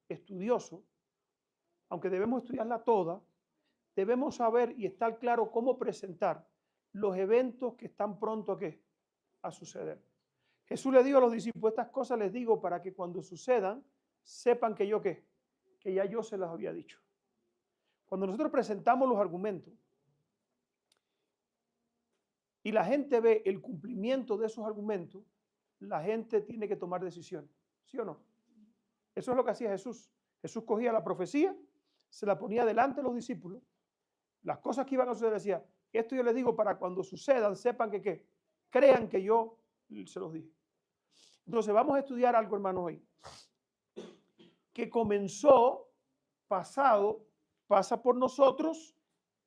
estudioso, aunque debemos estudiarla toda, debemos saber y estar claro cómo presentar los eventos que están pronto a suceder. Jesús le dijo a los discípulos, estas cosas les digo para que cuando sucedan, sepan que yo que ya yo se las había dicho. Cuando nosotros presentamos los argumentos y la gente ve el cumplimiento de esos argumentos, la gente tiene que tomar decisiones, ¿sí o no? Eso es lo que hacía Jesús. Jesús cogía la profecía, se la ponía delante de los discípulos, las cosas que iban a suceder, decía, esto yo les digo para cuando sucedan, sepan que crean que yo se los dije. Entonces vamos a estudiar algo, hermanos, hoy, que comenzó, pasado, pasa por nosotros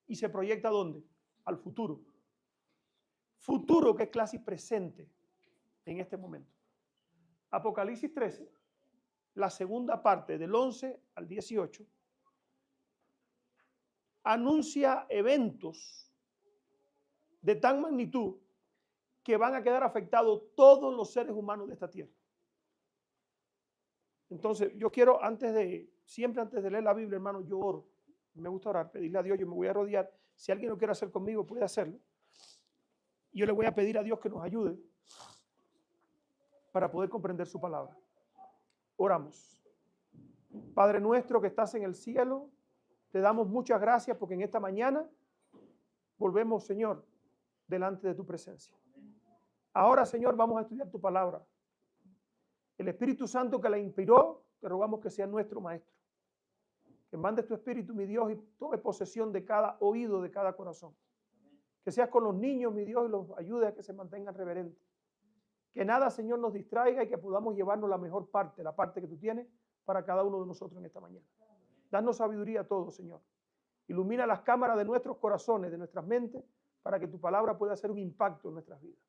y se proyecta ¿a dónde? Al futuro. Futuro que es clase presente en este momento. Apocalipsis 13, la segunda parte del 11 al 18, anuncia eventos de tan magnitud que van a quedar afectados todos los seres humanos de esta tierra. Entonces, yo quiero, siempre antes de leer la Biblia, hermano, yo oro. Me gusta orar, pedirle a Dios, yo me voy a rodear. Si alguien lo quiere hacer conmigo, puede hacerlo. Yo le voy a pedir a Dios que nos ayude para poder comprender su palabra. Oramos. Padre nuestro que estás en el cielo, te damos muchas gracias porque en esta mañana volvemos, Señor, delante de tu presencia. Ahora, Señor, vamos a estudiar tu palabra. El Espíritu Santo que la inspiró, te rogamos que sea nuestro maestro. Que mandes tu Espíritu, mi Dios, y tome posesión de cada oído, de cada corazón. Que seas con los niños, mi Dios, y los ayude a que se mantengan reverentes. Que nada, Señor, nos distraiga y que podamos llevarnos la mejor parte, la parte que tú tienes para cada uno de nosotros en esta mañana. Danos sabiduría a todos, Señor. Ilumina las cámaras de nuestros corazones, de nuestras mentes, para que tu palabra pueda hacer un impacto en nuestras vidas.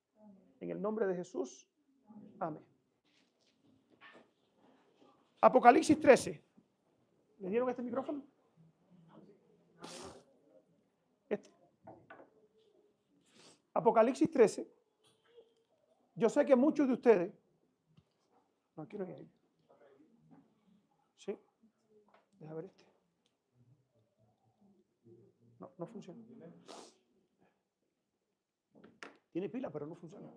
En el nombre de Jesús, amén. Apocalipsis 13. ¿Le dieron este micrófono? Apocalipsis 13. Yo sé que muchos de ustedes, no quiero ir. Sí, deja ver este. No funciona. Tiene pila, pero no funciona.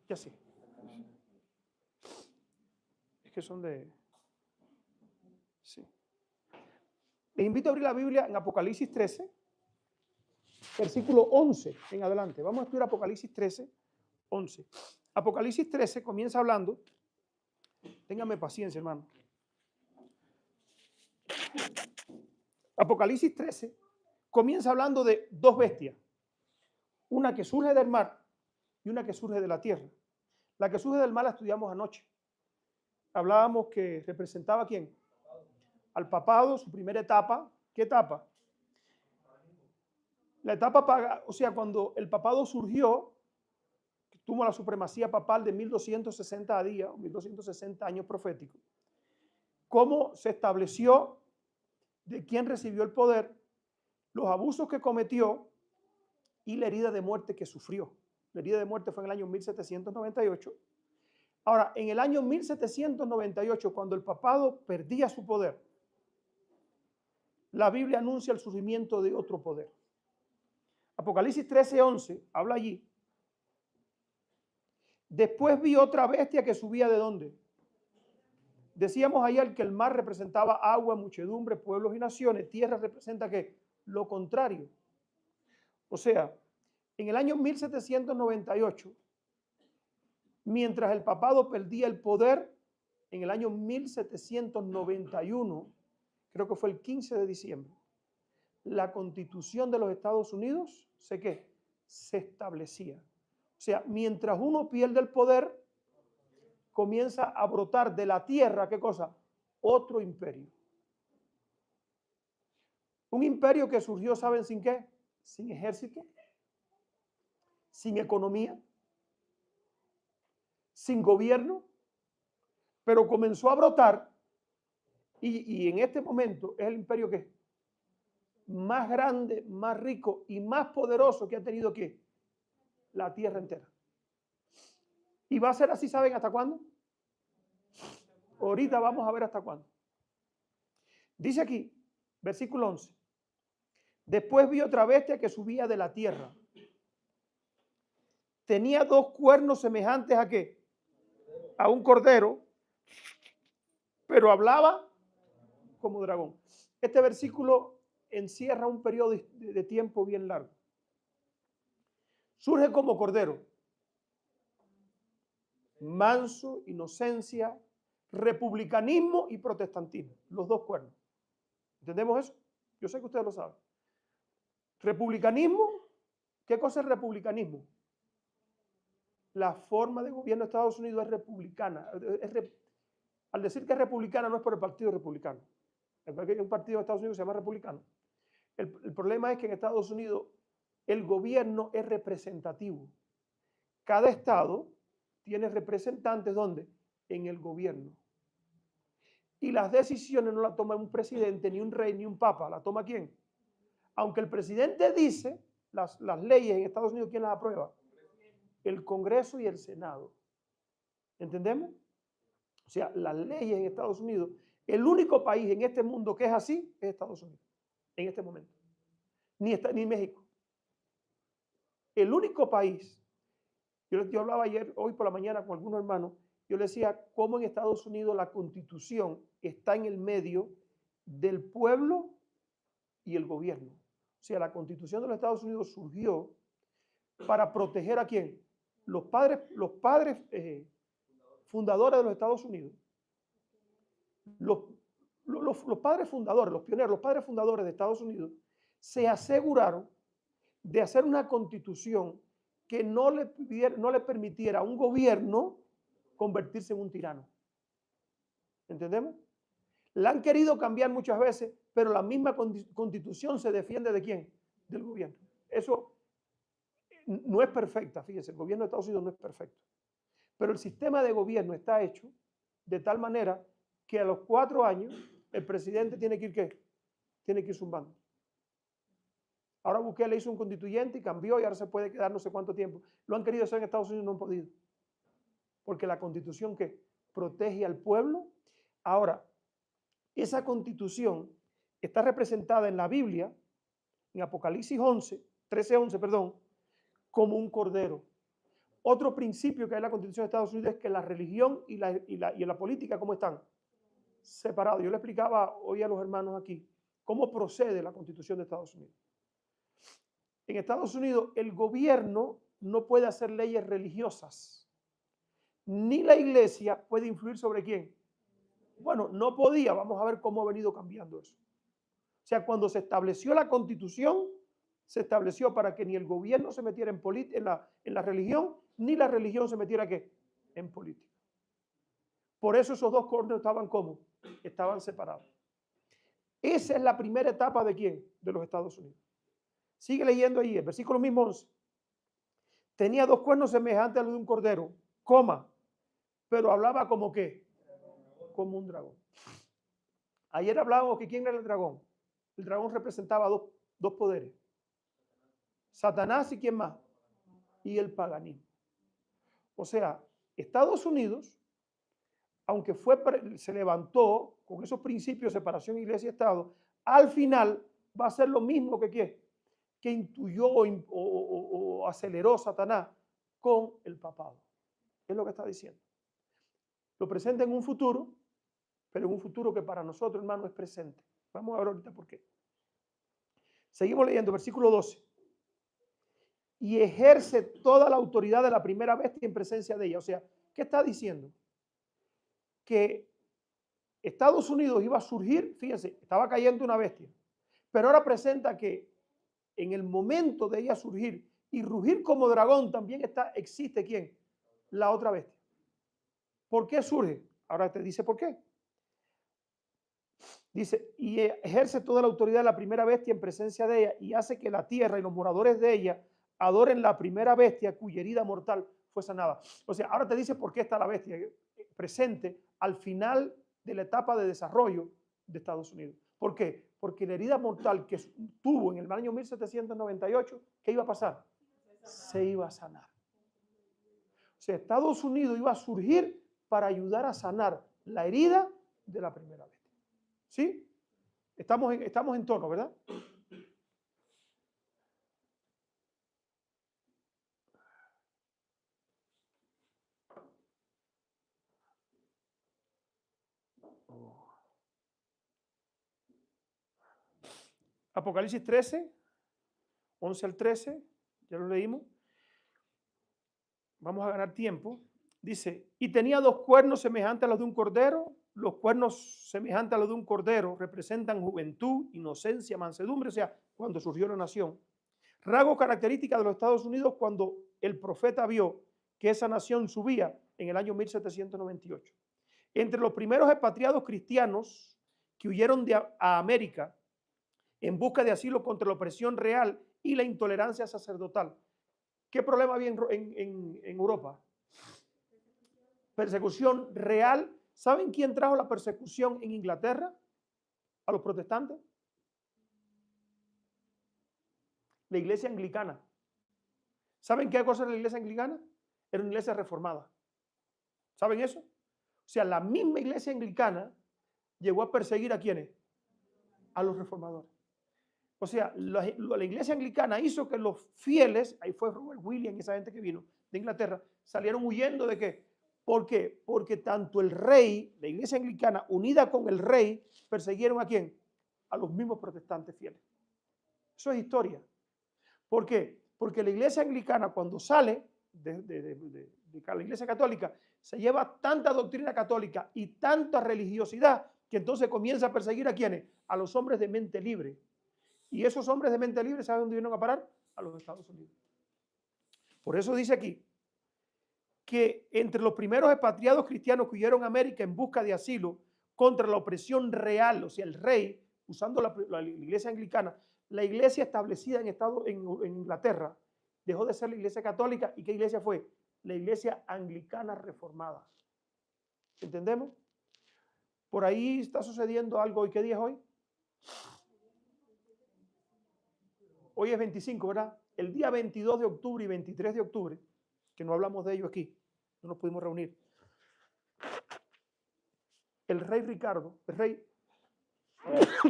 Ya sí. Es que son de... Sí. Les invito a abrir la Biblia en Apocalipsis 13, versículo 11 en adelante. Vamos a estudiar Apocalipsis 13, 11. Apocalipsis 13 comienza hablando, téngame paciencia, hermano. Apocalipsis 13 comienza hablando de dos bestias, una que surge del mar y una que surge de la tierra. La que surge del mar la estudiamos anoche. Hablábamos que representaba ¿a quién? Al papado, su primera etapa. ¿Qué etapa? La etapa, o sea, cuando el papado surgió, tuvo la supremacía papal de 1260 días, 1260 años proféticos. ¿Cómo se estableció de quién recibió el poder, los abusos que cometió y la herida de muerte que sufrió? La herida de muerte fue en el año 1798. Ahora, en el año 1798, cuando el papado perdía su poder, la Biblia anuncia el surgimiento de otro poder. Apocalipsis 13:11 habla allí. Después vi otra bestia que subía ¿de dónde? Decíamos ayer que el mar representaba agua, muchedumbre, pueblos y naciones. Tierra representa ¿qué? Lo contrario. O sea, en el año 1798, mientras el papado perdía el poder, en el año 1791, creo que fue el 15 de diciembre, la Constitución de los Estados Unidos se establecía. O sea, mientras uno pierde el poder, comienza a brotar de la tierra, ¿qué cosa? Otro imperio. Un imperio que surgió, ¿saben sin qué? Sin ejército, sin economía, sin gobierno, pero comenzó a brotar y en este momento es el imperio que más grande, más rico y más poderoso que ha tenido ¿qué? La tierra entera. Y va a ser así, ¿saben hasta cuándo? Ahorita vamos a ver hasta cuándo. Dice aquí, versículo 11. Después vi otra bestia que subía de la tierra. Tenía 2 cuernos semejantes ¿a qué? A un cordero, pero hablaba como dragón. Este versículo encierra un periodo de tiempo bien largo. Surge como cordero. Manso, inocencia, republicanismo y protestantismo. Los 2 cuernos. ¿Entendemos eso? Yo sé que ustedes lo saben. Republicanismo, ¿qué cosa es republicanismo? La forma de gobierno de Estados Unidos es republicana. Al decir que es republicana no es por el Partido Republicano. Hay un partido de Estados Unidos que se llama republicano. El problema es que en Estados Unidos el gobierno es representativo. Cada estado tiene representantes, ¿dónde? En el gobierno. Y las decisiones no las toma un presidente, ni un rey, ni un papa. ¿La toma quién? Aunque el presidente dice, las leyes en Estados Unidos, ¿quién las aprueba? El Congreso y el Senado. ¿Entendemos? O sea, las leyes en Estados Unidos, el único país en este mundo que es así es Estados Unidos, en este momento. Ni México. El único país, yo hablaba hoy por la mañana con algunos hermanos, yo les decía cómo en Estados Unidos la Constitución está en el medio del pueblo y el gobierno. O sea, la Constitución de los Estados Unidos surgió para proteger ¿a quién? Los padres fundadores de los Estados Unidos. Los padres fundadores, los pioneros, los padres fundadores de Estados Unidos se aseguraron de hacer una constitución que no le permitiera a un gobierno convertirse en un tirano. ¿Entendemos? La han querido cambiar muchas veces, pero la misma constitución se defiende ¿de quién? Del gobierno. Eso no es perfecta, fíjense, el gobierno de Estados Unidos no es perfecto. Pero el sistema de gobierno está hecho de tal manera que a los 4 años el presidente tiene que ir ¿qué? Tiene que ir zumbando. Ahora Bukele hizo un constituyente y cambió y ahora se puede quedar no sé cuánto tiempo. Lo han querido hacer en Estados Unidos, no han podido. Porque la constitución que protege al pueblo. Ahora, esa constitución está representada en la Biblia, en Apocalipsis 13:11, perdón, como un cordero. Otro principio que hay en la Constitución de Estados Unidos es que la religión y la política, ¿cómo están? Separados. Yo le explicaba hoy a los hermanos aquí cómo procede la Constitución de Estados Unidos. En Estados Unidos el gobierno no puede hacer leyes religiosas, ni la iglesia puede influir sobre quién. Bueno, no podía, vamos a ver cómo ha venido cambiando eso. O sea, cuando se estableció la Constitución, se estableció para que ni el gobierno se metiera en la religión, ni la religión se metiera ¿qué? En política. Por eso esos 2 cuernos estaban ¿cómo? Estaban separados. Esa es la primera etapa ¿de quién? De los Estados Unidos. Sigue leyendo ahí, el versículo mismo 11. Tenía 2 cuernos semejantes a los de un cordero, pero hablaba como ¿qué? Como un dragón. Ayer hablábamos que ¿quién era el dragón? El dragón representaba dos poderes. Satanás y ¿quién más? Y el paganismo. O sea, Estados Unidos, aunque se levantó con esos principios de separación iglesia y Estado, al final va a ser lo mismo que intuyó o aceleró Satanás con el papado. Es lo que está diciendo. Lo presenta en un futuro, pero en un futuro que para nosotros, hermano, es presente. Vamos a ver ahorita por qué. Seguimos leyendo, versículo 12. Y ejerce toda la autoridad de la primera bestia en presencia de ella. O sea, ¿qué está diciendo? Que Estados Unidos iba a surgir, fíjense, estaba cayendo una bestia, pero ahora presenta que en el momento de ella surgir y rugir como dragón también existe ¿quién? La otra bestia. ¿Por qué surge? Ahora te dice por qué. Dice, y ejerce toda la autoridad de la primera bestia en presencia de ella y hace que la tierra y los moradores de ella adoren la primera bestia cuya herida mortal fue sanada. O sea, ahora te dice por qué está la bestia presente al final de la etapa de desarrollo de Estados Unidos. ¿Por qué? Porque la herida mortal que tuvo en el año 1798, ¿qué iba a pasar? Se iba a sanar. O sea, Estados Unidos iba a surgir para ayudar a sanar la herida de la primera bestia. ¿Sí? Estamos en tono, ¿verdad? Apocalipsis 13, 11 al 13, ya lo leímos. Vamos a ganar tiempo. Dice, y tenía 2 cuernos semejantes a los de un cordero. Los cuernos semejantes a los de un cordero representan juventud, inocencia, mansedumbre, o sea, cuando surgió la nación. Rasgo característica de los Estados Unidos cuando el profeta vio que esa nación subía en el año 1798. Entre los primeros expatriados cristianos que huyeron a América en busca de asilo contra la opresión real y la intolerancia sacerdotal. ¿Qué problema había en Europa? Persecución real. ¿Saben quién trajo la persecución en Inglaterra a los protestantes? La iglesia anglicana. ¿Saben qué cosa era la iglesia anglicana? Era una iglesia reformada. ¿Saben eso? O sea, la misma iglesia anglicana llegó a perseguir ¿a quiénes? A los reformadores. O sea, la iglesia anglicana hizo que los fieles, ahí fue Robert Williams y esa gente que vino de Inglaterra, salieron huyendo ¿de qué? ¿Por qué? Porque tanto el rey, la iglesia anglicana, unida con el rey, persiguieron ¿a quién? A los mismos protestantes fieles. Eso es historia. ¿Por qué? Porque la iglesia anglicana cuando sale de la iglesia católica, se lleva tanta doctrina católica y tanta religiosidad que entonces comienza a perseguir ¿a quiénes? A los hombres de mente libre. Y esos hombres de mente libre, ¿saben dónde vinieron a parar? A los Estados Unidos. Por eso dice aquí que entre los primeros expatriados cristianos que huyeron a América en busca de asilo contra la opresión real, o sea, el rey, usando la iglesia anglicana, la iglesia establecida en Inglaterra dejó de ser la iglesia católica. ¿Y qué iglesia fue? La iglesia anglicana reformada. ¿Entendemos? Por ahí está sucediendo algo. ¿Y qué día es hoy? Hoy es 25, ¿verdad? El día 22 de octubre y 23 de octubre, que no hablamos de ello aquí, no nos pudimos reunir. El rey Ricardo,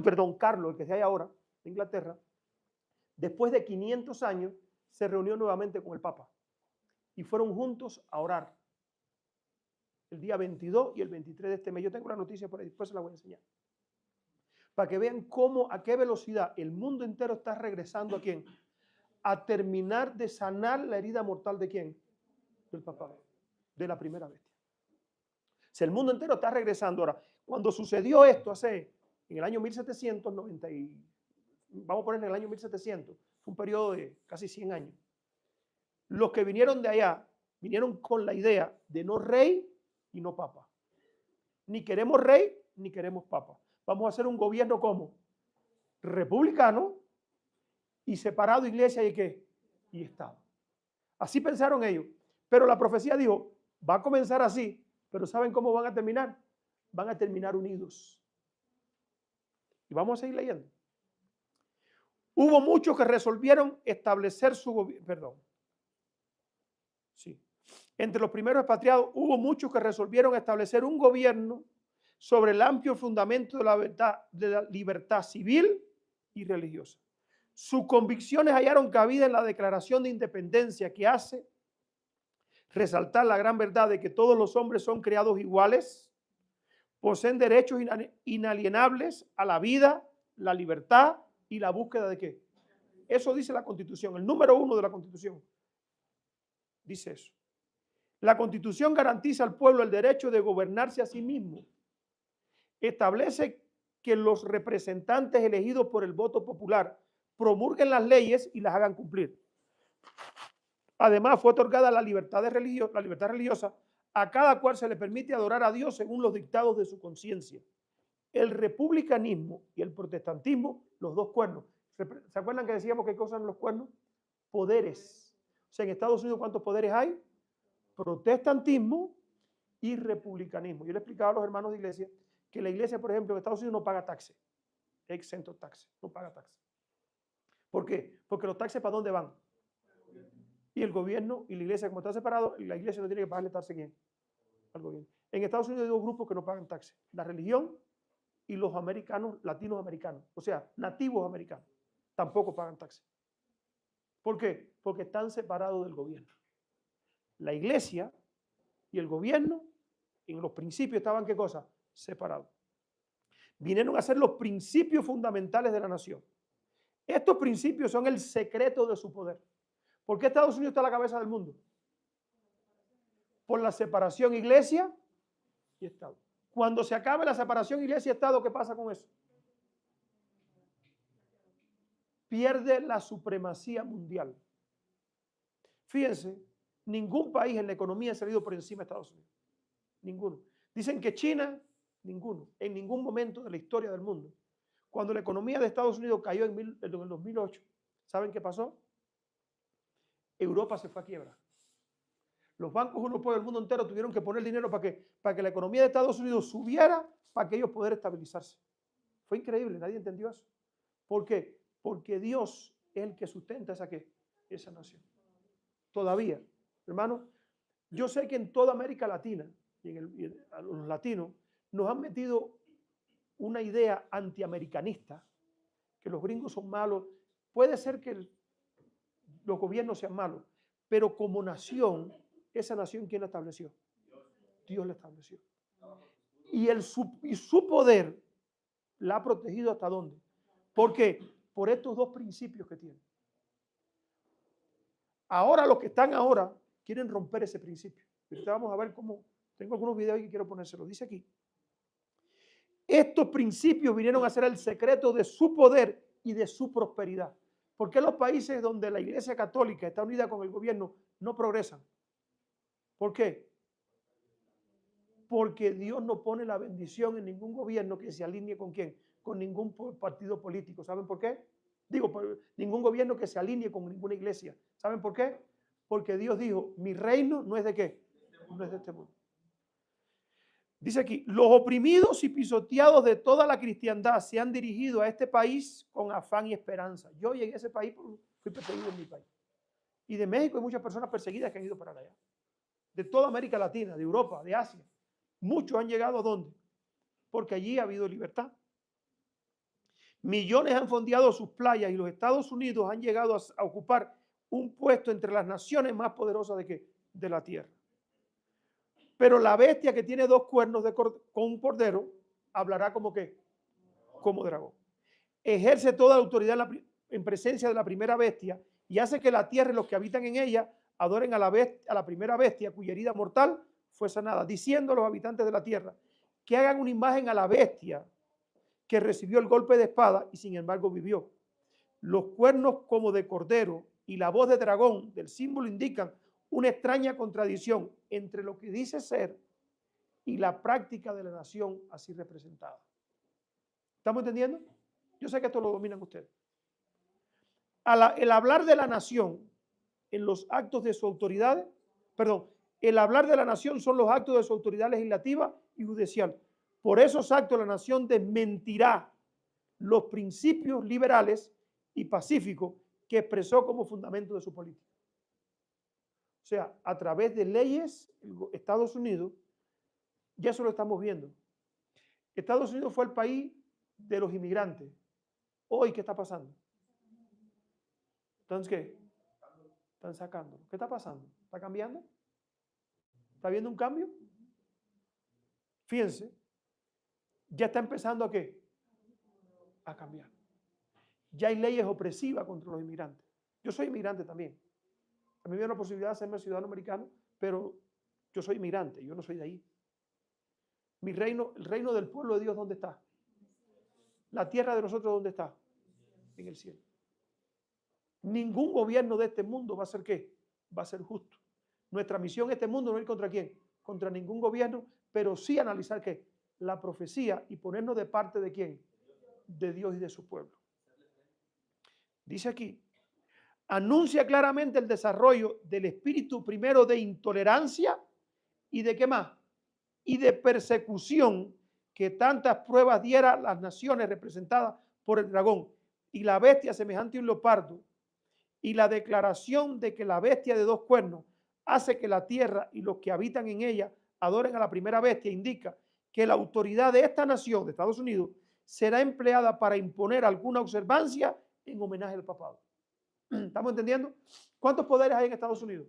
perdón, Carlos, el que se halla ahora, de Inglaterra, después de 500 años, se reunió nuevamente con el Papa y fueron juntos a orar. El día 22 y el 23 de este mes. Yo tengo la noticia por ahí, después se la voy a enseñar. Para que vean cómo, a qué velocidad el mundo entero está regresando ¿a quién? A terminar de sanar la herida mortal ¿de quién? Del papá, de la primera bestia. O sea, el mundo entero está regresando. Ahora, cuando sucedió esto en el año 1790, vamos a poner en el año 1700, fue un periodo de casi 100 años. Los que vinieron de allá, vinieron con la idea de no rey y no papa. Ni queremos rey, ni queremos papa. Vamos a hacer un gobierno como republicano y separado iglesia y ¿qué? Y Estado. Así pensaron ellos. Pero la profecía dijo, va a comenzar así, pero ¿saben cómo van a terminar? Van a terminar unidos. Y vamos a seguir leyendo. Hubo muchos que resolvieron establecer su gobierno, perdón. Sí. Entre los primeros expatriados hubo muchos que resolvieron establecer un gobierno sobre el amplio fundamento de la libertad civil y religiosa. Sus convicciones hallaron cabida en la Declaración de Independencia que hace resaltar la gran verdad de que todos los hombres son creados iguales, poseen derechos inalienables a la vida, la libertad y la búsqueda de ¿qué? Eso dice la Constitución, el número 1 de la Constitución. Dice eso. La Constitución garantiza al pueblo el derecho de gobernarse a sí mismo. Establece que los representantes elegidos por el voto popular promulguen las leyes y las hagan cumplir. Además, fue otorgada la libertad religiosa a cada cual se le permite adorar a Dios según los dictados de su conciencia. El republicanismo y el protestantismo, los dos cuernos. ¿Se acuerdan que decíamos qué cosas son los cuernos? Poderes. O sea, en Estados Unidos, ¿cuántos poderes hay? Protestantismo y republicanismo. Yo le explicaba a los hermanos de iglesia que la iglesia, por ejemplo, en Estados Unidos no paga taxes. Es exento de taxes, no paga taxes. ¿Por qué? Porque los taxes, ¿para dónde van? Y el gobierno y la iglesia, como están separados, la iglesia no tiene que pagarle taxes al gobierno. En Estados Unidos hay dos grupos que no pagan taxes, la religión y los americanos, latinos americanos, o sea, nativos americanos, tampoco pagan taxes. ¿Por qué? Porque están separados del gobierno. La iglesia y el gobierno, en los principios estaban, ¿qué cosa? Separados. Vinieron a ser los principios fundamentales de la nación. Estos principios son el secreto de su poder. ¿Por qué Estados Unidos está a la cabeza del mundo? Por la separación iglesia y Estado. Cuando se acabe la separación iglesia y Estado, ¿qué pasa con eso? Pierde la supremacía mundial. Fíjense, ningún país en la economía ha salido por encima de Estados Unidos. Ninguno. Dicen que China, ninguno. En ningún momento de la historia del mundo. Cuando la economía de Estados Unidos cayó en el 2008, ¿saben qué pasó? Europa se fue a quiebra. Los bancos europeos del mundo entero tuvieron que poner dinero para que la economía de Estados Unidos subiera para que ellos pudieran estabilizarse. Fue increíble, nadie entendió eso. ¿Por qué? Porque Dios es el que sustenta esa nación. Todavía, hermano, yo sé que en toda América Latina, a los latinos, nos han metido una idea antiamericanista, que los gringos son malos. Puede ser que los gobiernos sean malos, pero como nación, esa nación, ¿quién la estableció? Dios la estableció. Y su poder la ha protegido ¿hasta dónde? ¿Por qué? Por estos dos principios que tiene. Ahora los que están ahora quieren romper ese principio. Ahorita vamos a ver cómo. Tengo algunos videos que quiero ponérselos. Dice aquí. Estos principios vinieron a ser el secreto de su poder y de su prosperidad. ¿Por qué los países donde la Iglesia Católica está unida con el gobierno no progresan? ¿Por qué? Porque Dios no pone la bendición en ningún gobierno que se alinee con quién, con ningún partido político. ¿Saben por qué? Digo, ningún gobierno que se alinee con ninguna iglesia. ¿Saben por qué? Porque Dios dijo, mi reino no es de qué, no es de este mundo. Dice aquí, los oprimidos y pisoteados de toda la cristiandad se han dirigido a este país con afán y esperanza. Yo llegué a ese país, fui perseguido en mi país. Y de México hay muchas personas perseguidas que han ido para allá. De toda América Latina, de Europa, de Asia. Muchos han llegado ¿a dónde? Porque allí ha habido libertad. Millones han fondeado sus playas y los Estados Unidos han llegado a ocupar un puesto entre las naciones más poderosas de la tierra. Pero la bestia que tiene dos cuernos con un cordero hablará como ¿qué? Como dragón. Ejerce toda la autoridad en presencia de la primera bestia y hace que la tierra y los que habitan en ella adoren a la primera bestia cuya herida mortal fue sanada, diciendo a los habitantes de la tierra que hagan una imagen a la bestia que recibió el golpe de espada y sin embargo vivió. Los cuernos como de cordero y la voz de dragón del símbolo indican una extraña contradicción entre lo que dice ser y la práctica de la nación así representada. ¿Estamos entendiendo? Yo sé que esto lo dominan ustedes. El hablar de la nación en los actos de su autoridad, el hablar de la nación son los actos de su autoridad legislativa y judicial. Por esos actos la nación desmentirá los principios liberales y pacíficos que expresó como fundamento de su política. O sea, a través de leyes, Estados Unidos, ya eso lo estamos viendo. Estados Unidos fue el país de los inmigrantes. Hoy, ¿qué está pasando? Entonces, ¿qué? Están sacando. ¿Qué está pasando? ¿Está cambiando? ¿Está habiendo un cambio? Fíjense, ya está empezando ¿a qué? A cambiar. Ya hay leyes opresivas contra los inmigrantes. Yo soy inmigrante también. A mí me dio la posibilidad de hacerme ciudadano americano, pero yo soy inmigrante, yo no soy de ahí. Mi reino, el reino del pueblo de Dios, ¿dónde está? La tierra de nosotros, ¿dónde está? En el cielo. Ningún gobierno de este mundo va a ser ¿qué? Va a ser justo. Nuestra misión en este mundo no es ir contra quién, contra ningún gobierno, pero sí analizar ¿qué? La profecía y ponernos de parte de quién, de Dios y de su pueblo. Dice aquí, anuncia claramente el desarrollo del espíritu primero de intolerancia y de ¿qué más? Y de persecución que tantas pruebas diera a las naciones representadas por el dragón y la bestia semejante a un leopardo, y la declaración de que la bestia de dos cuernos hace que la tierra y los que habitan en ella adoren a la primera bestia, indica que la autoridad de esta nación, de Estados Unidos, será empleada para imponer alguna observancia en homenaje al papado. ¿Estamos entendiendo? ¿Cuántos poderes hay en Estados Unidos?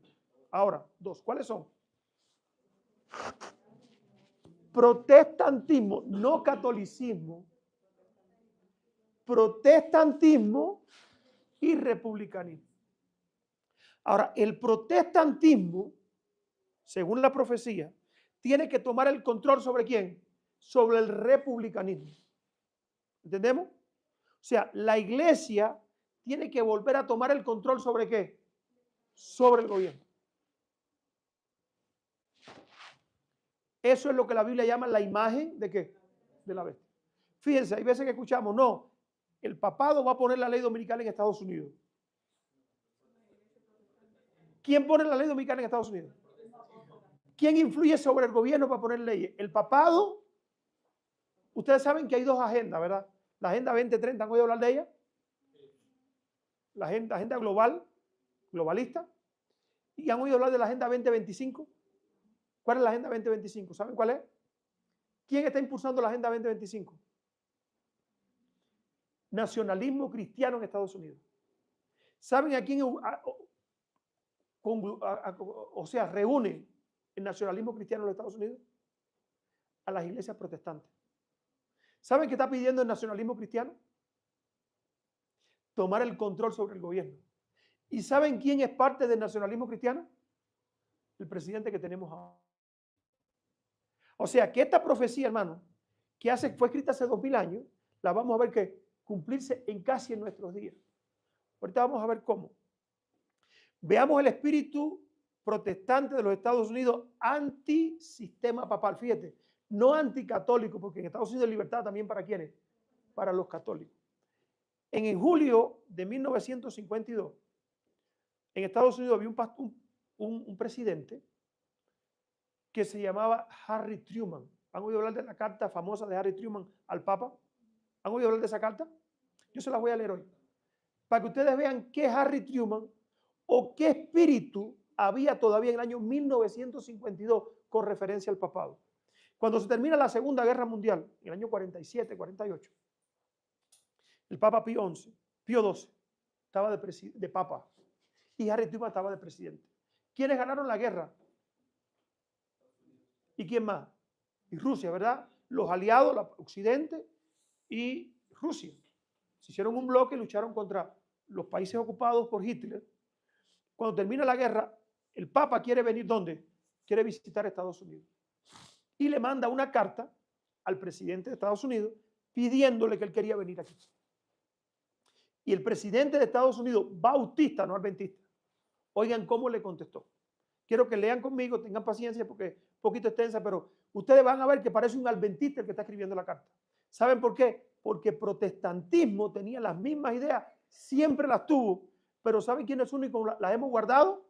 Ahora, dos. ¿Cuáles son? Protestantismo, no catolicismo. Protestantismo y republicanismo. Ahora, el protestantismo, según la profecía, tiene que tomar el control sobre quién? Sobre el republicanismo. ¿Entendemos? O sea, la iglesia tiene que volver a tomar el control sobre qué? Sobre el gobierno. Eso es lo que la Biblia llama la imagen de qué? De la bestia. Fíjense, hay veces que escuchamos, no, el papado va a poner la ley dominical en Estados Unidos. ¿Quién pone la ley dominical en Estados Unidos? ¿Quién influye sobre el gobierno para poner leyes? ¿El papado? Ustedes saben que hay dos agendas, ¿verdad? La Agenda 2030, ¿han oído hablar de ella? La agenda global, globalista. ¿Y han oído hablar de la Agenda 2025? ¿Cuál es la Agenda 2025? ¿Saben cuál es? ¿Quién está impulsando la Agenda 2025? Nacionalismo cristiano en Estados Unidos. ¿Saben a quién reúne el nacionalismo cristiano en los Estados Unidos? A las iglesias protestantes. ¿Saben qué está pidiendo el nacionalismo cristiano? Tomar el control sobre el gobierno. ¿Y saben quién es parte del nacionalismo cristiano? El presidente que tenemos ahora. O sea que esta profecía, hermano, fue escrita hace 2000 años, la vamos a ver que cumplirse casi en nuestros días. Ahorita vamos a ver cómo. Veamos el espíritu protestante de los Estados Unidos antisistema papal. Fíjate, no anticatólico, porque en Estados Unidos hay libertad también para ¿quiénes? Para los católicos. En julio de 1952, en Estados Unidos había un presidente que se llamaba Harry Truman. ¿Han oído hablar de la carta famosa de Harry Truman al Papa? ¿Han oído hablar de esa carta? Yo se la voy a leer hoy. Para que ustedes vean qué Harry Truman o qué espíritu había todavía en el año 1952 con referencia al papado. Cuando se termina la Segunda Guerra Mundial, en el año 47, 48, el Papa Pío XI estaba de papa y Harry Truman estaba de presidente. ¿Quiénes ganaron la guerra? ¿Y quién más? Y Rusia, ¿verdad? Los aliados, Occidente y Rusia. Se hicieron un bloque y lucharon contra los países ocupados por Hitler. Cuando termina la guerra, el Papa quiere venir ¿dónde? Quiere visitar Estados Unidos. Y le manda una carta al presidente de Estados Unidos pidiéndole que él quería venir aquí. Y el presidente de Estados Unidos, bautista, no adventista, oigan cómo le contestó. Quiero que lean conmigo, tengan paciencia porque es un poquito extensa, pero ustedes van a ver que parece un adventista el que está escribiendo la carta. ¿Saben por qué? Porque el protestantismo tenía las mismas ideas, siempre las tuvo, pero ¿saben quiénes únicos las hemos guardado?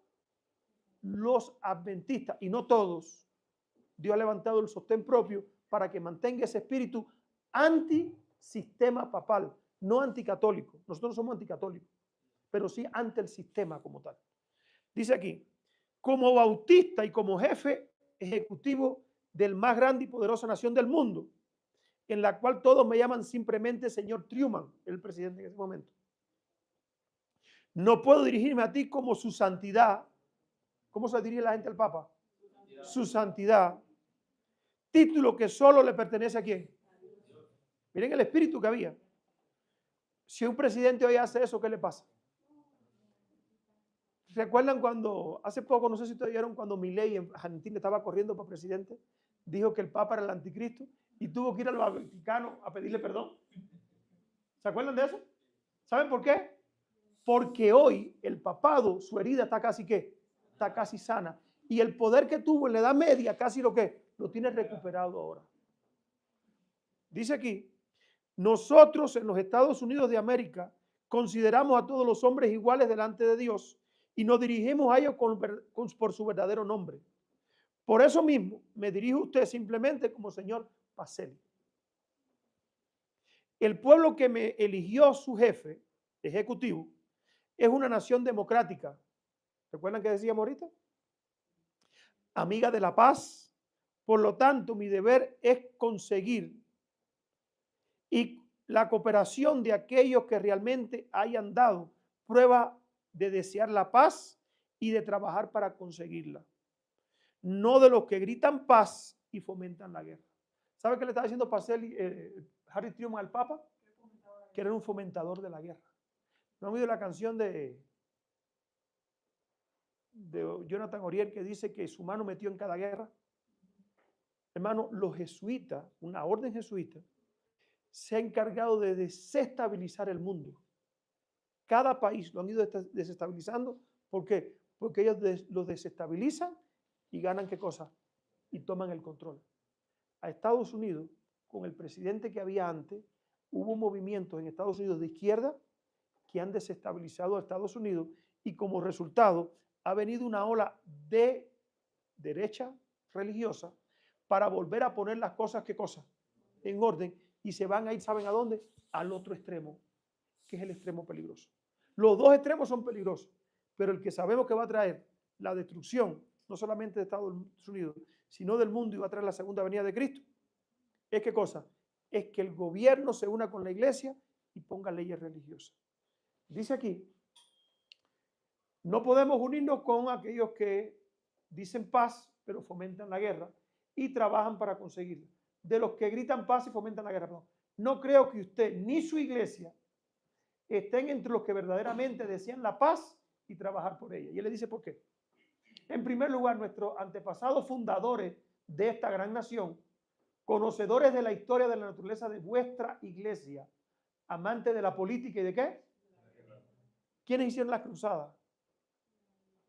Los adventistas, y no todos. Dios ha levantado el sostén propio para que mantenga ese espíritu antisistema papal, no anticatólico. Nosotros no somos anticatólicos, pero sí ante el sistema como tal. Dice aquí, como bautista y como jefe ejecutivo del más grande y poderosa nación del mundo, en la cual todos me llaman simplemente señor Truman, el presidente en ese momento. No puedo dirigirme a ti como su santidad. ¿Cómo se dirige la gente al Papa? Su santidad. Título que solo le pertenece a quién. Miren el espíritu que había. Si un presidente hoy hace eso, ¿qué le pasa? ¿Recuerdan cuando, hace poco, no sé si ustedes vieron, cuando Milei en Argentina estaba corriendo para presidente, dijo que el Papa era el anticristo y tuvo que ir al Vaticano a pedirle perdón? ¿Se acuerdan de eso? ¿Saben por qué? Porque hoy el papado, su herida está casi ¿qué? Está casi sana. Y el poder que tuvo en la Edad Media, casi lo tiene recuperado ahora. Dice aquí, nosotros en los Estados Unidos de América consideramos a todos los hombres iguales delante de Dios y nos dirigimos a ellos por su verdadero nombre. Por eso mismo me dirijo a usted simplemente como señor Pacelli. El pueblo que me eligió su jefe ejecutivo es una nación democrática. ¿Recuerdan que decíamos ahorita? Amiga de la paz, Por lo tanto, mi deber es conseguir y la cooperación de aquellos que realmente hayan dado prueba de desear la paz y de trabajar para conseguirla. No de los que gritan paz y fomentan la guerra. ¿Sabe qué le estaba diciendo Harry Truman al Papa? Que era un fomentador de la guerra. ¿No han oído la canción de Jonathan Oriel que dice que su mano metió en cada guerra? Hermano, los jesuitas, una orden jesuita, se ha encargado de desestabilizar el mundo. Cada país lo han ido desestabilizando. ¿Por qué? Porque ellos los desestabilizan y ganan ¿qué cosa? Y toman el control. A Estados Unidos, con el presidente que había antes, hubo movimientos en Estados Unidos de izquierda que han desestabilizado a Estados Unidos y como resultado ha venido una ola de derecha religiosa para volver a poner las cosas, ¿qué cosa? En orden y se van a ir, ¿saben a dónde? Al otro extremo, que es el extremo peligroso. Los dos extremos son peligrosos, pero el que sabemos que va a traer la destrucción, no solamente de Estados Unidos, sino del mundo y va a traer la segunda venida de Cristo, ¿es qué cosa? Es que el gobierno se una con la iglesia y ponga leyes religiosas. Dice aquí, no podemos unirnos con aquellos que dicen paz, pero fomentan la guerra y trabajan para conseguirla. De los que gritan paz y fomentan la guerra. No creo que usted ni su iglesia estén entre los que verdaderamente desean la paz y trabajar por ella. Y él le dice por qué. En primer lugar, nuestros antepasados fundadores de esta gran nación, conocedores de la historia de la naturaleza de vuestra iglesia, amantes de la política y de qué. ¿Quiénes hicieron las cruzadas?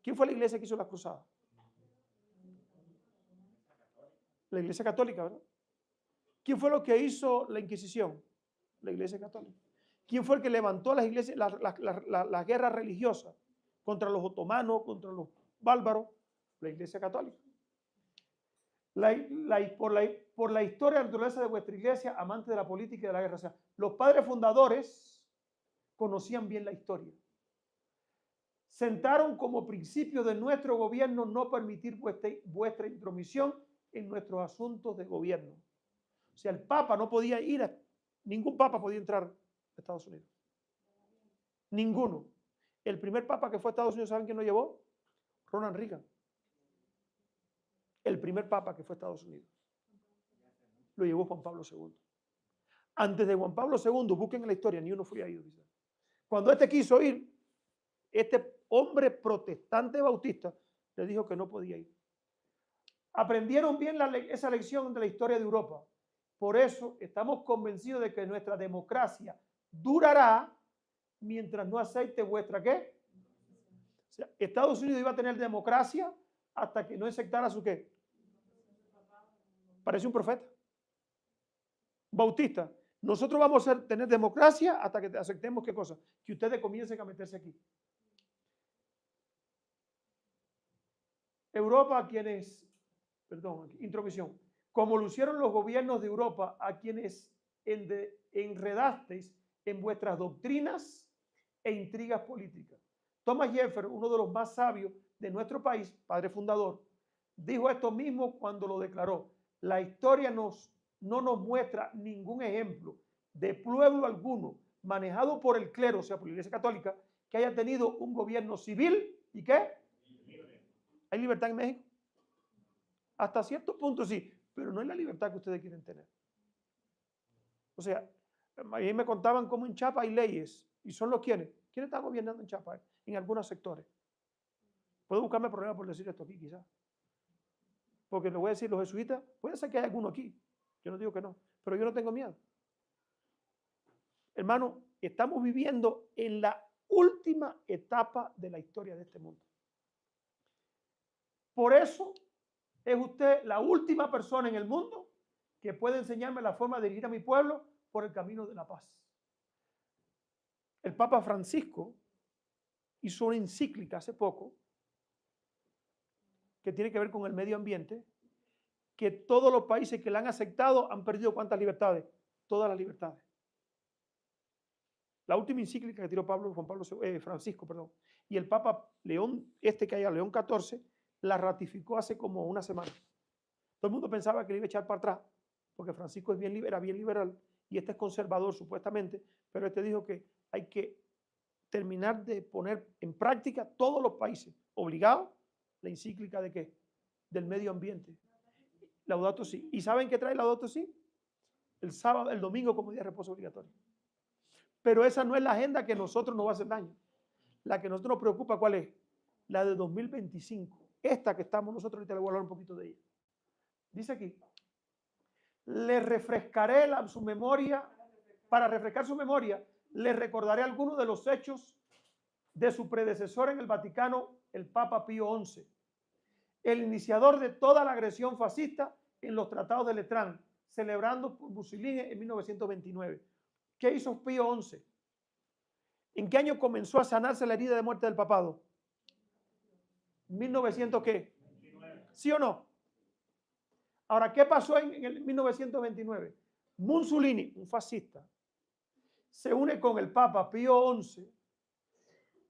¿Quién fue la iglesia que hizo las cruzadas? La iglesia católica, ¿verdad? ¿Quién fue lo que hizo la Inquisición? La iglesia católica. ¿Quién fue el que levantó las iglesias, las guerras religiosas contra los otomanos, contra los bárbaros? La iglesia católica. Por la historia de la naturaleza de vuestra iglesia, amante de la política y de la guerra. O sea, los padres fundadores conocían bien la historia. Sentaron como principio de nuestro gobierno no permitir vuestra intromisión en nuestros asuntos de gobierno. O sea, el Papa no podía ir, ningún Papa podía entrar a Estados Unidos. Ninguno. El primer Papa que fue a Estados Unidos, ¿saben quién lo llevó? Ronald Reagan. El primer Papa que fue a Estados Unidos. Lo llevó Juan Pablo II. Antes de Juan Pablo II, busquen en la historia, ni uno fue a ir. Cuando este quiso ir, este hombre protestante bautista le dijo que no podía ir. Aprendieron bien esa lección de la historia de Europa. Por eso estamos convencidos de que nuestra democracia durará mientras no acepte vuestra ¿qué? O sea, Estados Unidos iba a tener democracia hasta que no aceptara su ¿qué? Parece un profeta. Bautista. Nosotros vamos a tener democracia hasta que aceptemos ¿qué cosa? Que ustedes comiencen a meterse aquí. Europa, intromisión. Como lo hicieron los gobiernos de Europa, a quienes enredasteis en vuestras doctrinas e intrigas políticas. Thomas Jefferson, uno de los más sabios de nuestro país, padre fundador, dijo esto mismo cuando lo declaró. La historia no nos muestra ningún ejemplo de pueblo alguno manejado por el clero, o sea, por la Iglesia Católica, que haya tenido un gobierno civil y ¿qué? ¿Hay libertad en México? Hasta cierto punto sí, pero no es la libertad que ustedes quieren tener. O sea, a mí me contaban cómo en Chiapas hay leyes, y son los quienes están gobernando en Chiapas, en algunos sectores. Puedo buscarme problemas por decir esto aquí, quizás. Porque le voy a decir, los jesuitas, puede ser que haya alguno aquí, yo no digo que no, pero yo no tengo miedo. Hermano, estamos viviendo en la última etapa de la historia de este mundo. Por eso es usted la última persona en el mundo que puede enseñarme la forma de dirigir a mi pueblo por el camino de la paz. El Papa Francisco hizo una encíclica hace poco que tiene que ver con el medio ambiente, que todos los países que la han aceptado han perdido ¿cuántas libertades? Todas las libertades. La última encíclica que tiró Francisco, y el Papa León, que haya León XIV, la ratificó hace como una semana. Todo el mundo pensaba que le iba a echar para atrás, porque Francisco es era bien liberal y este es conservador supuestamente, pero este dijo que hay que terminar de poner en práctica todos los países obligados la encíclica de qué? Del medio ambiente. Laudato Si. ¿Y saben qué trae Laudato Si? El sábado, el domingo como día de reposo obligatorio. Pero esa no es la agenda que a nosotros nos va a hacer daño. La que a nosotros nos preocupa, ¿cuál es? La de 2025. Esta que estamos nosotros, ahorita le voy a hablar un poquito de ella. Dice aquí, le refrescaré su memoria, para refrescar su memoria, le recordaré algunos de los hechos de su predecesor en el Vaticano, el Papa Pío XI, el iniciador de toda la agresión fascista en los tratados de Letrán, celebrando por Mussolini en 1929. ¿Qué hizo Pío XI? ¿En qué año comenzó a sanarse la herida de muerte del papado? ¿1900 qué? ¿Sí o no? Ahora, ¿qué pasó en el 1929? Mussolini, un fascista, se une con el Papa Pío XI,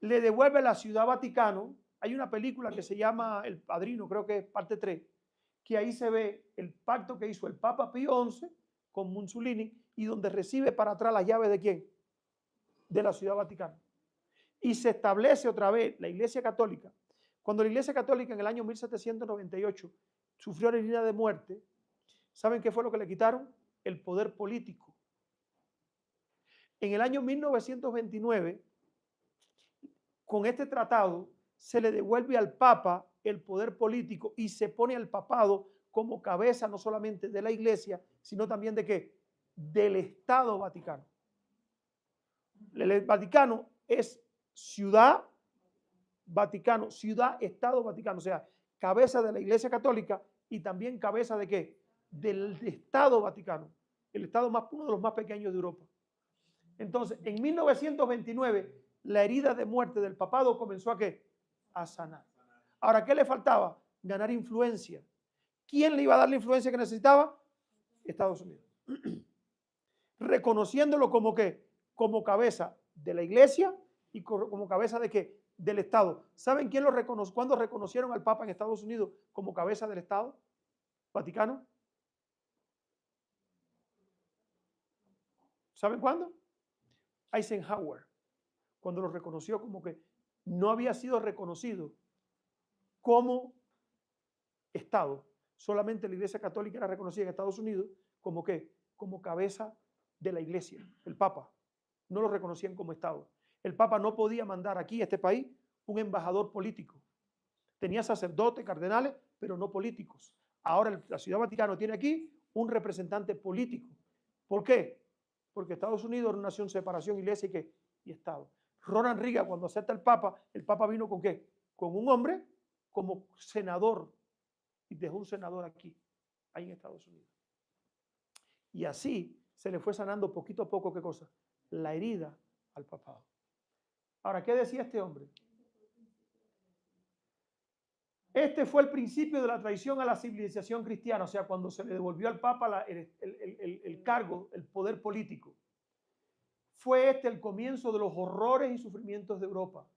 le devuelve la Ciudad Vaticano. Hay una película que se llama El Padrino, creo que es parte 3, que ahí se ve el pacto que hizo el Papa Pío XI con Mussolini y donde recibe para atrás las llaves de ¿quién? De la Ciudad Vaticano. Y se establece otra vez la Iglesia Católica. Cuando la Iglesia Católica en el año 1798 sufrió la herida de muerte, ¿saben qué fue lo que le quitaron? El poder político. En el año 1929, con este tratado, se le devuelve al Papa el poder político y se pone al papado como cabeza no solamente de la Iglesia, sino también de ¿qué? Del Estado Vaticano. El Vaticano es ciudad Vaticano, ciudad, Estado Vaticano, o sea, cabeza de la Iglesia Católica y también cabeza de ¿qué? Del Estado Vaticano, el Estado más, uno de los más pequeños de Europa. Entonces, en 1929, la herida de muerte del papado comenzó a ¿qué? A sanar. Ahora, ¿qué le faltaba? Ganar influencia. ¿Quién le iba a dar la influencia que necesitaba? Estados Unidos. Reconociéndolo como ¿qué? Como cabeza de la Iglesia y como cabeza de ¿qué? Del Estado. ¿Saben quién lo reconoció? ¿Cuándo reconocieron al Papa en Estados Unidos como cabeza del Estado Vaticano? ¿Saben cuándo? Eisenhower, cuando lo reconoció como que no había sido reconocido como Estado. Solamente la Iglesia Católica era reconocida en Estados Unidos como ¿qué? Como cabeza de la Iglesia, el Papa. No lo reconocían como Estado. El Papa no podía mandar aquí, a este país, un embajador político. Tenía sacerdotes, cardenales, pero no políticos. Ahora la Ciudad Vaticano tiene aquí un representante político. ¿Por qué? Porque Estados Unidos era una nación separación, iglesia y Estado. Ronald Reagan, cuando acepta el Papa vino con ¿qué? Con un hombre como senador y dejó un senador aquí, ahí en Estados Unidos. Y así se le fue sanando poquito a poco, ¿qué cosa? La herida al papado. Ahora, ¿qué decía este hombre? Este fue el principio de la traición a la civilización cristiana, o sea, cuando se le devolvió al Papa el cargo, el poder político. Fue este el comienzo de los horrores y sufrimientos de Europa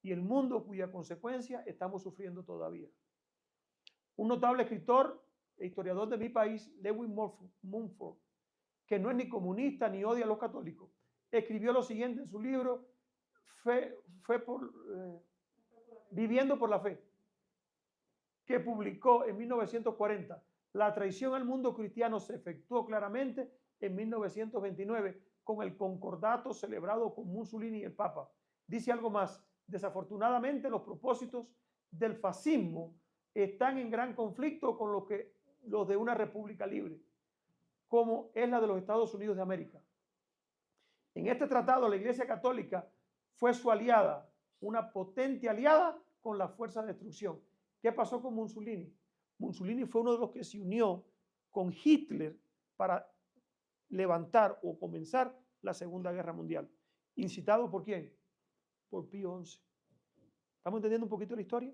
y el mundo cuya consecuencia estamos sufriendo todavía. Un notable escritor e historiador de mi país, Lewis Mumford, que no es ni comunista ni odia a los católicos, escribió lo siguiente en su libro Viviendo por la Fe, que publicó en 1940. La traición al mundo cristiano se efectuó claramente en 1929 con el concordato celebrado con Mussolini y el Papa. Dice algo más, desafortunadamente los propósitos del fascismo están en gran conflicto con los de una república libre, como es la de los Estados Unidos de América. En este tratado la Iglesia Católica fue su aliada, una potente aliada con la fuerza de destrucción. ¿Qué pasó con Mussolini? Mussolini fue uno de los que se unió con Hitler para levantar o comenzar la Segunda Guerra Mundial. ¿Incitado por quién? Por Pío XI. ¿Estamos entendiendo un poquito la historia?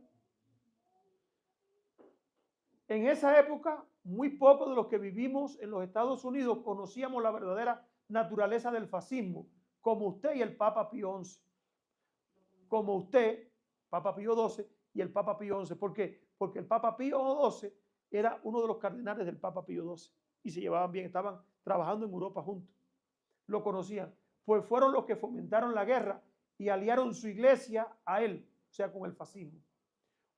En esa época, muy pocos de los que vivimos en los Estados Unidos conocíamos la verdadera naturaleza del fascismo, como usted y el Papa Pío XI. Como usted, Papa Pío XII y el Papa Pío XI. ¿Por qué? Porque el Papa Pío XII era uno de los cardenales del Papa Pío XII y se llevaban bien, estaban trabajando en Europa juntos. Lo conocían, pues fueron los que fomentaron la guerra y aliaron su iglesia a él, o sea, con el fascismo.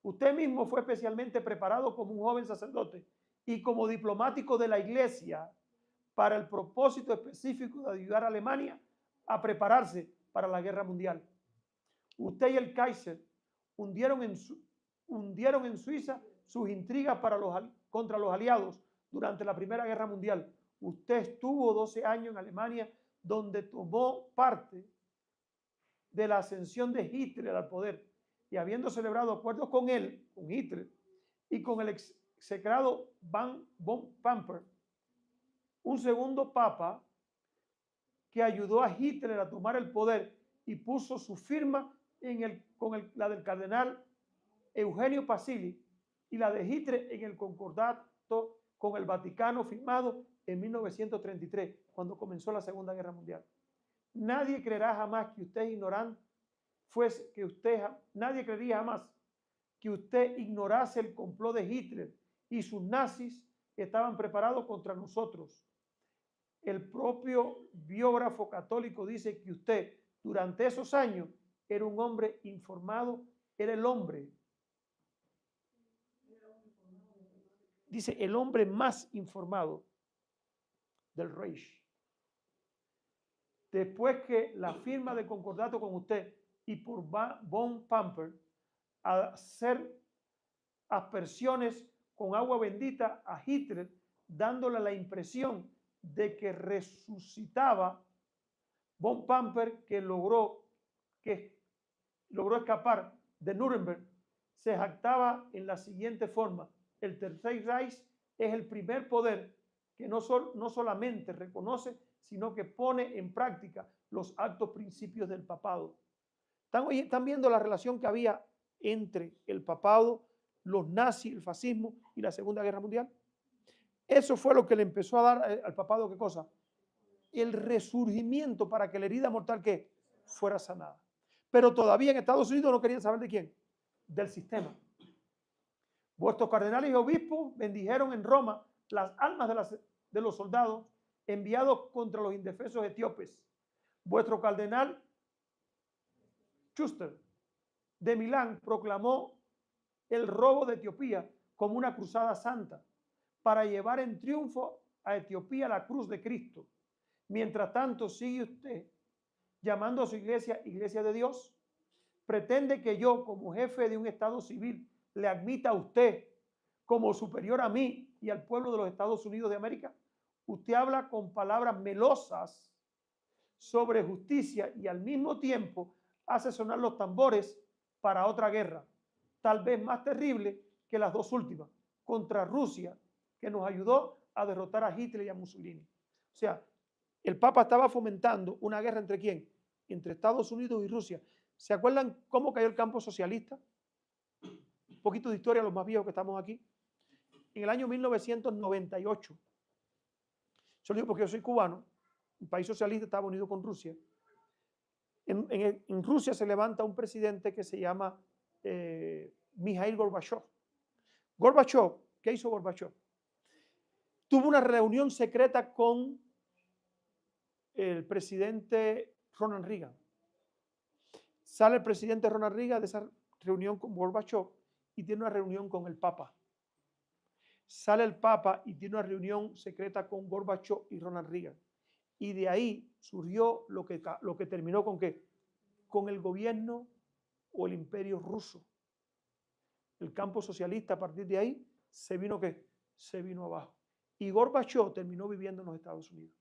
Usted mismo fue especialmente preparado como un joven sacerdote y como diplomático de la iglesia para el propósito específico de ayudar a Alemania a prepararse para la guerra mundial. Usted y el Kaiser hundieron en Suiza sus intrigas contra los aliados durante la Primera Guerra Mundial. Usted estuvo 12 años en Alemania, donde tomó parte de la ascensión de Hitler al poder, y habiendo celebrado acuerdos con él, con Hitler, y con el execrado von Papen, un segundo papa que ayudó a Hitler a tomar el poder y puso su firma con la del cardenal Eugenio Pasili y la de Hitler en el concordato con el Vaticano firmado en 1933, cuando comenzó la Segunda Guerra Mundial. Nadie creerá jamás que usted ignorante nadie creería jamás que usted ignorase el complot de Hitler y sus nazis que estaban preparados contra nosotros. El propio biógrafo católico dice que usted durante esos años era un hombre informado, era el hombre. Dice el hombre más informado del Reich. Después que la firma de concordato con usted y por von Papen a hacer aspersiones con agua bendita a Hitler, dándole la impresión de que resucitaba, von Papen, que logró escapar de Nuremberg, se jactaba en la siguiente forma: el Tercer Reich es el primer poder que no solamente reconoce, sino que pone en práctica los altos principios del papado. ¿Están viendo la relación que había entre el papado, los nazis, el fascismo y la Segunda Guerra Mundial? Eso fue lo que le empezó a dar al papado, ¿qué cosa? El resurgimiento para que la herida mortal que fuera sanada. Pero todavía en Estados Unidos no querían saber de quién, del sistema. Vuestros cardenales y obispos bendijeron en Roma las almas de los soldados enviados contra los indefensos etíopes. Vuestro cardenal Schuster de Milán proclamó el robo de Etiopía como una cruzada santa para llevar en triunfo a Etiopía la cruz de Cristo. Mientras tanto, sigue usted llamando a su iglesia iglesia de Dios. Pretende que yo, como jefe de un estado civil, le admita a usted como superior a mí y al pueblo de los Estados Unidos de América. Usted habla con palabras melosas sobre justicia y al mismo tiempo hace sonar los tambores para otra guerra, tal vez más terrible que las dos últimas, contra Rusia, que nos ayudó a derrotar a Hitler y a Mussolini. O sea, el Papa estaba fomentando una guerra ¿entre quién? Entre Estados Unidos y Rusia. ¿Se acuerdan cómo cayó el campo socialista? Un poquito de historia, los más viejos que estamos aquí. En el año 1998, yo lo digo porque yo soy cubano, un país socialista estaba unido con Rusia. En Rusia se levanta un presidente que se llama Mikhail Gorbachev. Gorbachev, ¿qué hizo Gorbachev? Tuvo una reunión secreta con el presidente Ronald Reagan. Sale el presidente Ronald Reagan de esa reunión con Gorbachev y tiene una reunión con el Papa. Sale el Papa y tiene una reunión secreta con Gorbachev y Ronald Reagan. Y de ahí surgió lo que terminó con ¿qué? Con el gobierno o el imperio ruso. El campo socialista a partir de ahí se vino ¿qué? Se vino abajo. Y Gorbachev terminó viviendo en los Estados Unidos.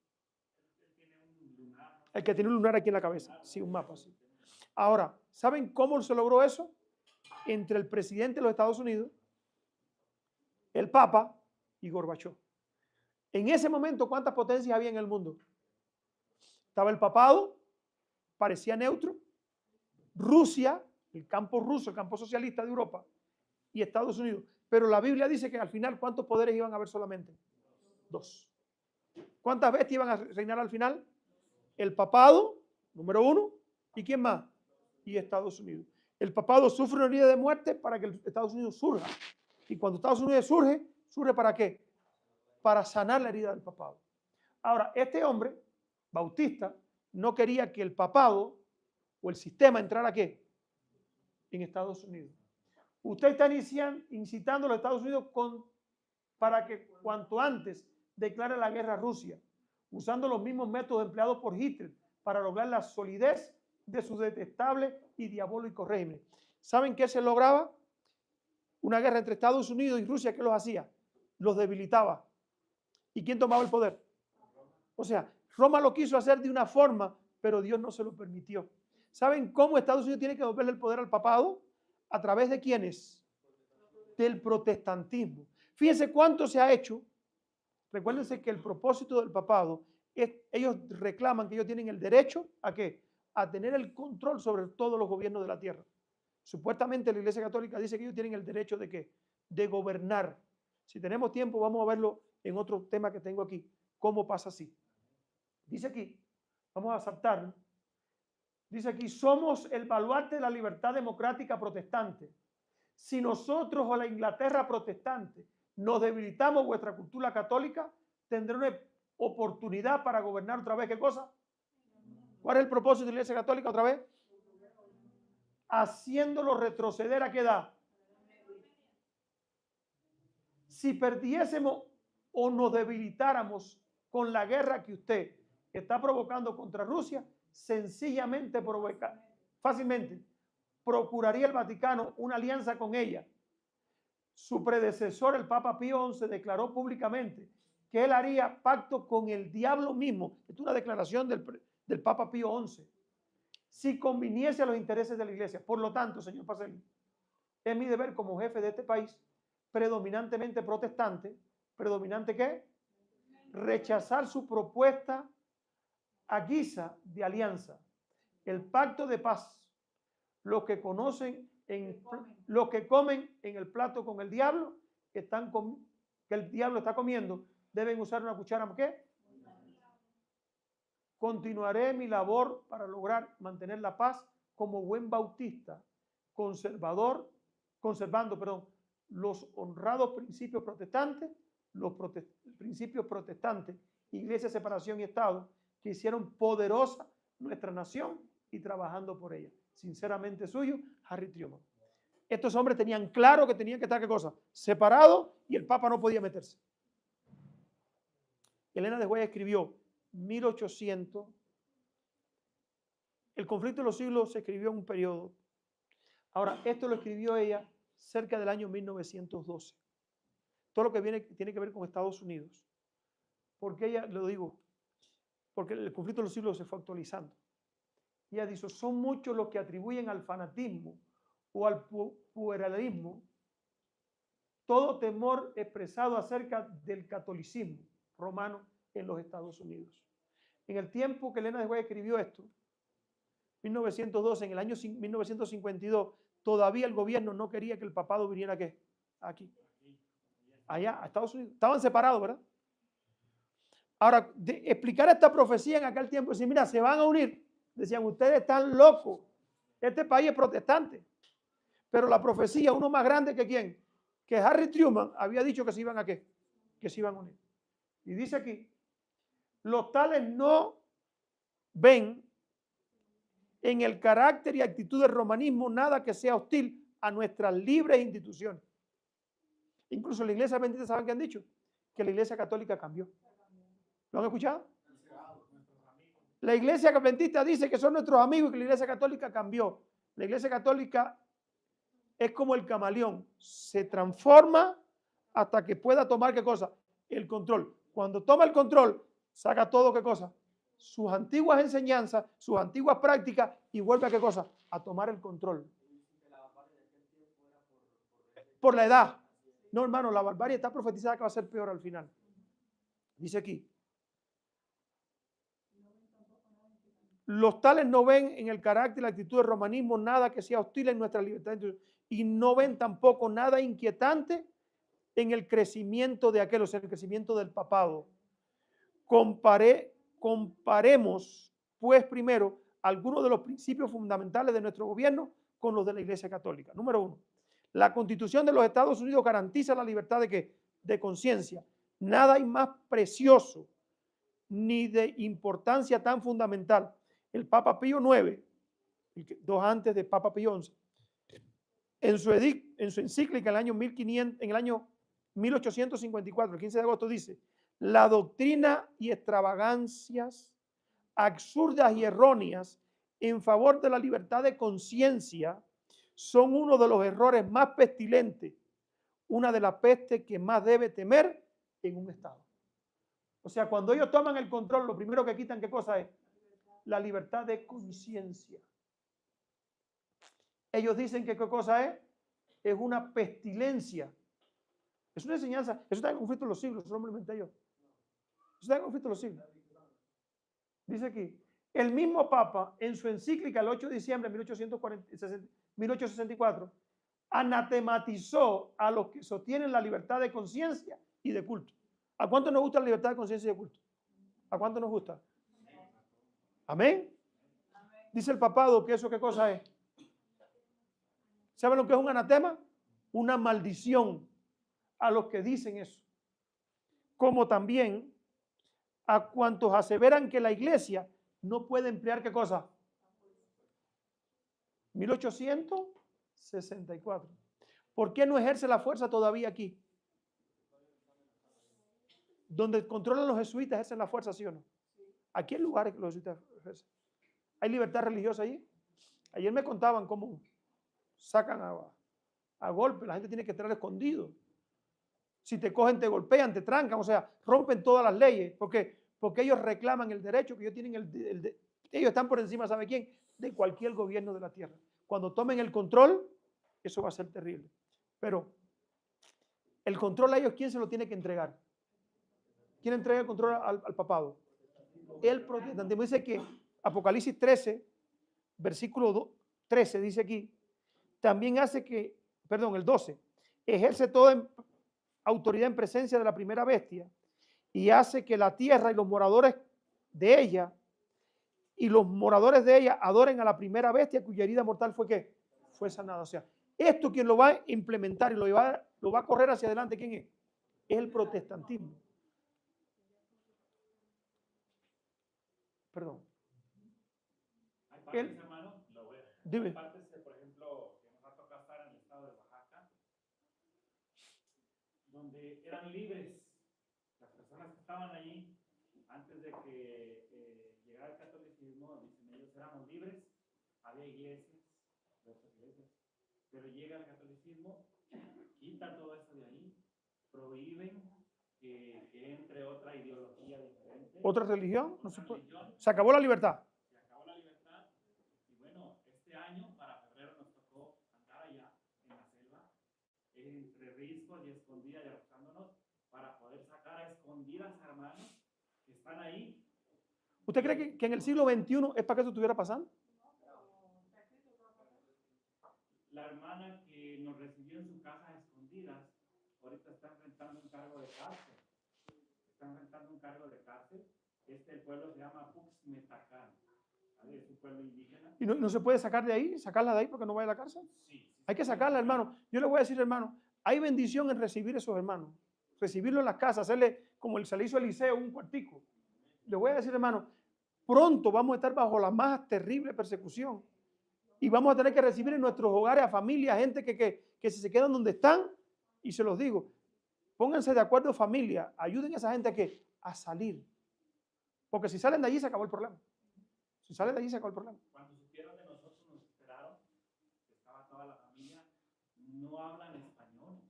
El que tiene un lunar aquí en la cabeza, sí, un mapa así. Ahora, ¿saben cómo se logró eso? Entre el presidente de los Estados Unidos, el Papa y Gorbachev. En ese momento, ¿cuántas potencias había en el mundo? Estaba el papado, parecía neutro, Rusia, el campo ruso, el campo socialista de Europa, y Estados Unidos. Pero la Biblia dice que al final, ¿cuántos poderes iban a haber solamente? Dos. ¿Cuántas bestias iban a reinar al final? El papado, número uno, ¿y quién más? Y Estados Unidos. El papado sufre una herida de muerte para que Estados Unidos surja. Y cuando Estados Unidos surge, ¿Surge para qué? Para sanar la herida del papado. Ahora, este hombre, Bautista, no quería que el papado o el sistema entrara ¿qué? En Estados Unidos. Usted está incitando a los Estados Unidos para que cuanto antes declare la guerra a Rusia, usando los mismos métodos empleados por Hitler para lograr la solidez de su detestable y diabólico régimen. ¿Saben qué se lograba? Una guerra entre Estados Unidos y Rusia. ¿Qué los hacía? Los debilitaba. ¿Y quién tomaba el poder? O sea, Roma lo quiso hacer de una forma, pero Dios no se lo permitió. ¿Saben cómo Estados Unidos tiene que devolverle el poder al papado? ¿A través de quiénes? Del protestantismo. Fíjense cuánto se ha hecho. Recuérdense que el propósito del papado es, ellos reclaman que ellos tienen el derecho ¿a qué? A tener el control sobre todos los gobiernos de la tierra. Supuestamente la Iglesia Católica dice que ellos tienen el derecho de ¿qué? De gobernar. Si tenemos tiempo vamos a verlo en otro tema que tengo aquí. ¿Cómo pasa así? Dice aquí, vamos a saltar. Dice aquí, somos el baluarte de la libertad democrática protestante. Si nosotros o la Inglaterra protestante nos debilitamos vuestra cultura católica, tendrá una oportunidad para gobernar otra vez. ¿Qué cosa? ¿Cuál es el propósito de la Iglesia Católica otra vez? Haciéndolo retroceder ¿a qué edad? Si perdiésemos o nos debilitáramos con la guerra que usted está provocando contra Rusia, sencillamente, fácilmente, procuraría el Vaticano una alianza con ella. Su predecesor, el Papa Pío XI, declaró públicamente que él haría pacto con el diablo mismo. Esta es una declaración del Papa Pío XI. Si conviniese a los intereses de la Iglesia. Por lo tanto, señor Pacelli, es mi deber como jefe de este país, predominantemente protestante, ¿predominante qué? Rechazar su propuesta a guisa de alianza. El pacto de paz. Los que conocen, los que comen en el plato con el diablo, que el diablo está comiendo, deben usar una cuchara ¿qué? Continuaré mi labor para lograr mantener la paz como buen bautista, conservando los honrados principios protestantes, principios protestantes, iglesia, separación y Estado, que hicieron poderosa nuestra nación y trabajando por ella. Sinceramente suyo, Harry Truman. Estos hombres tenían claro que tenían que estar, ¿qué cosa? Separados y el Papa no podía meterse. Elena de Guaya escribió 1800. El conflicto de los siglos se escribió en un periodo. Ahora, esto lo escribió ella cerca del año 1912. Todo lo que tiene que ver con Estados Unidos. Porque ella, lo digo, porque el conflicto de los siglos se fue actualizando. Y ella dice, son muchos los que atribuyen al fanatismo o al pluralismo todo temor expresado acerca del catolicismo romano en los Estados Unidos. En el tiempo que Elena de Guaya escribió esto, 1912, en el año 1952, todavía el gobierno no quería que el papado viniera ¿qué? Aquí. Allá, a Estados Unidos. Estaban separados, ¿verdad? Ahora, explicar esta profecía en aquel tiempo, decir, mira, se van a unir. Decían, ustedes están locos. Este país es protestante. Pero la profecía, uno más grande que quién, que Harry Truman había dicho que se iban a qué, que se iban a unir. Y dice aquí, los tales no ven en el carácter y actitud del romanismo nada que sea hostil a nuestras libres instituciones. Incluso la iglesia bendita, ¿saben qué han dicho? Que la iglesia católica cambió. ¿Lo han escuchado? La iglesia adventista dice que son nuestros amigos y que la iglesia católica cambió. La iglesia católica es como el camaleón, se transforma hasta que pueda tomar ¿qué cosa? El control. Cuando toma el control, saca todo ¿qué cosa? Sus antiguas enseñanzas, sus antiguas prácticas y vuelve a ¿qué cosa? A tomar el control. Por la edad. No, hermano, la barbarie está profetizada que va a ser peor al final. Dice aquí. Los tales no ven en el carácter y la actitud del romanismo nada que sea hostil en nuestra libertad y no ven tampoco nada inquietante en el crecimiento de aquel, o sea, el crecimiento del papado. Comparemos, pues, primero, algunos de los principios fundamentales de nuestro gobierno con los de la Iglesia Católica. Número 1. La Constitución de los Estados Unidos garantiza la libertad de ¿qué? de conciencia. Nada hay más precioso ni de importancia tan fundamental. El Papa Pío IX, dos antes de Papa Pío XI, en su encíclica en el año 1854, el 15 de agosto, dice: la doctrina y extravagancias absurdas y erróneas en favor de la libertad de conciencia son uno de los errores más pestilentes, una de las pestes que más debe temer en un Estado. O sea, cuando ellos toman el control, lo primero que quitan, ¿qué cosa es? La libertad de conciencia. Ellos dicen que ¿qué cosa es? Es una pestilencia. Es una enseñanza. Eso está en conflicto de los siglos, eso no me lo inventé yo. Eso está en conflicto de los siglos. Dice aquí, el mismo Papa en su encíclica el 8 de diciembre de 1864 anatematizó a los que sostienen la libertad de conciencia y de culto. ¿A cuánto nos gusta la libertad de conciencia y de culto? ¿A cuánto nos gusta? Amén. Dice el papado que eso ¿qué cosa es? ¿Saben lo que es un anatema? Una maldición a los que dicen eso. Como también a cuantos aseveran que la iglesia no puede emplear ¿qué cosa? 1864. ¿Por qué no ejerce la fuerza todavía aquí? Donde controlan los jesuitas ejercen la fuerza, ¿sí o no? Aquí hay lugares que los jesuitas ejercen. ¿Hay libertad religiosa allí? Ayer me contaban cómo sacan a golpe, la gente tiene que estar escondido. Si te cogen, te golpean, te trancan, o sea, rompen todas las leyes, porque ellos reclaman el derecho que ellos tienen, ellos están por encima, ¿sabe quién? De cualquier gobierno de la tierra. Cuando tomen el control, eso va a ser terrible. Pero el control a ellos, ¿quién se lo tiene que entregar? ¿Quién entrega el control al papado? El protestantismo. Dice que Apocalipsis 13, versículo 13, dice aquí, también hace que, perdón, el 12, ejerce toda autoridad en presencia de la primera bestia y hace que la tierra y los moradores de ella adoren a la primera bestia cuya herida mortal fue ¿qué? Fue sanada. O sea, esto quien lo va a implementar y lo va a correr hacia adelante, ¿quién es? Es el protestantismo. Perdón. Hay partes, hermano, dime. Hay partes, por ejemplo, que nos ha tocado estar en el estado de Oaxaca, donde eran libres las personas que estaban allí antes de que llegara el catolicismo. Dicen ellos, éramos libres, había iglesias, pero llega el catolicismo, quita todo eso de ahí, prohíben que entre otra ideología diferente. ¿Otra religión? No se puede. Se acabó la libertad. Se acabó la libertad. Y bueno, este año, para febrero, nos tocó andar allá en la selva, entre riscos y escondidas y arrastrándonos para poder sacar a escondidas hermanos que están ahí. ¿Usted cree que en el siglo XXI es para que eso estuviera pasando? La hermana que nos recibió en su casa a escondidas, ahorita está enfrentando un cargo de cárcel. El pueblo se llama Puxmetacán. Es un pueblo indígena. ¿Y no se puede sacar de ahí, sacarla de ahí porque no vaya a la cárcel? Sí. Hay que sacarla, hermano. Yo le voy a decir, hermano, hay bendición en recibir a esos hermanos. Recibirlo en las casas, hacerle como se le hizo a Eliseo un cuartico. Le voy a decir, hermano, pronto vamos a estar bajo la más terrible persecución. Y vamos a tener que recibir en nuestros hogares a familias, gente que se quedan donde están. Y se los digo, pónganse de acuerdo familia, ayuden a esa gente a salir. Porque si salen de allí se acabó el problema. Si salen de allí se acabó el problema. Cuando supieron de nosotros nos esperaron, estaba toda la familia, no hablan español.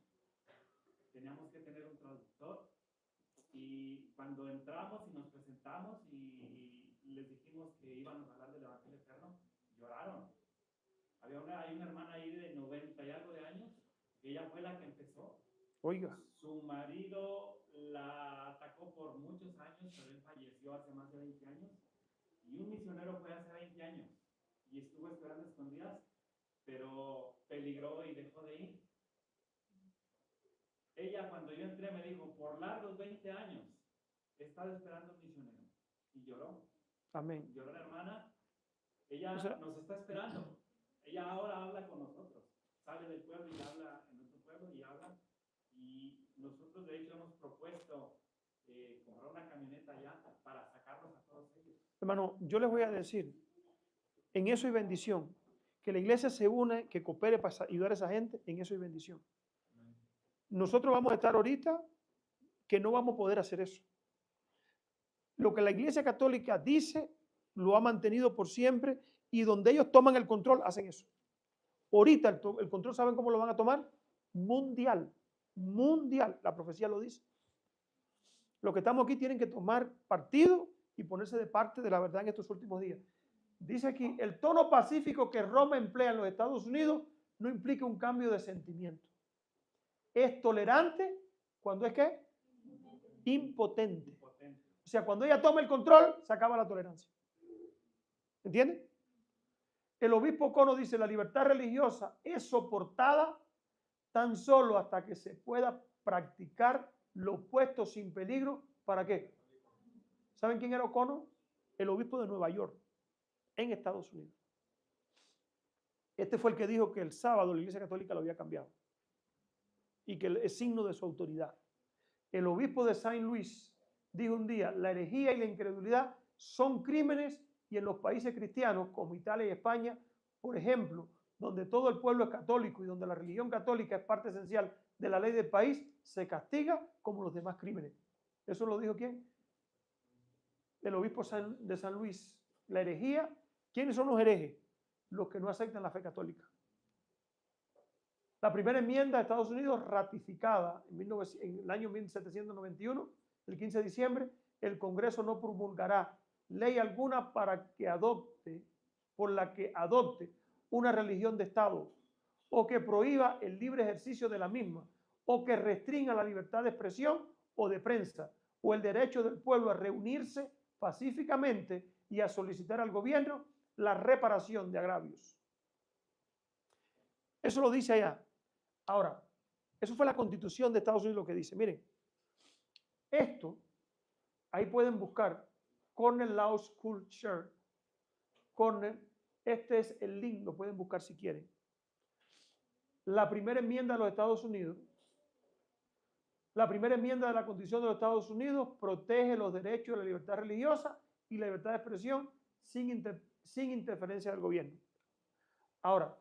Teníamos que tener un traductor. Y cuando entramos y nos presentamos y les dijimos que íbamos a hablar del Evangelio Eterno, lloraron. Hay una hermana ahí de 90 y algo de años, que ella fue la que empezó. Oiga. Su marido la atacó por muchos años, pero él falleció hace más de 20 años. Y un misionero fue hace 20 años y estuvo esperando escondidas, pero peligró y dejó de ir. Ella, cuando yo entré, me dijo, por largos 20 años he estado esperando un misionero. Y lloró. Amén. Lloró la hermana. Ella nos está esperando. Ella ahora habla con nosotros. Sale del pueblo y habla en nuestro pueblo y habla. Y nosotros de hecho hemos propuesto comprar una camioneta ya para sacarlos a todos ellos. Hermano, yo les voy a decir, en eso hay bendición. Que la iglesia se une, que coopere para ayudar a esa gente, en eso hay bendición. Nosotros vamos a estar ahorita que no vamos a poder hacer eso. Lo que la Iglesia Católica dice, lo ha mantenido por siempre, y donde ellos toman el control, hacen eso. Ahorita el control, ¿saben cómo lo van a tomar? Mundial. Mundial. La profecía lo dice. Los que estamos aquí tienen que tomar partido y ponerse de parte de la verdad en estos últimos días. Dice aquí, el tono pacífico que Roma emplea en los Estados Unidos no implica un cambio de sentimiento. Es tolerante cuando es ¿qué? Impotente. O sea, cuando ella toma el control, se acaba la tolerancia. ¿Entiende? El obispo O'Connor dice, la libertad religiosa es soportada tan solo hasta que se pueda practicar lo opuesto sin peligro. ¿Para qué? ¿Saben quién era O'Connor? El obispo de Nueva York, en Estados Unidos. Este fue el que dijo que el sábado la Iglesia Católica lo había cambiado y que es signo de su autoridad. El obispo de Saint Louis dijo un día, la herejía y la incredulidad son crímenes, y en los países cristianos como Italia y España, por ejemplo, donde todo el pueblo es católico y donde la religión católica es parte esencial de la ley del país, se castiga como los demás crímenes. ¿Eso lo dijo quién? El obispo de San Luis. La herejía, ¿quiénes son los herejes? Los que no aceptan la fe católica. La primera enmienda de Estados Unidos, ratificada en el año 1791, el 15 de diciembre, el Congreso no promulgará ley alguna por la que adopte una religión de Estado, o que prohíba el libre ejercicio de la misma, o que restrinja la libertad de expresión o de prensa, o el derecho del pueblo a reunirse pacíficamente y a solicitar al gobierno la reparación de agravios. Eso lo dice allá. Ahora, eso fue la Constitución de Estados Unidos lo que dice. Miren, esto, ahí pueden buscar Cornell Law School Church. Cornell, este es el link, lo pueden buscar si quieren. La primera enmienda de los Estados Unidos, la primera enmienda de la Constitución de los Estados Unidos protege los derechos de la libertad religiosa y la libertad de expresión sin interferencia del gobierno. Ahora,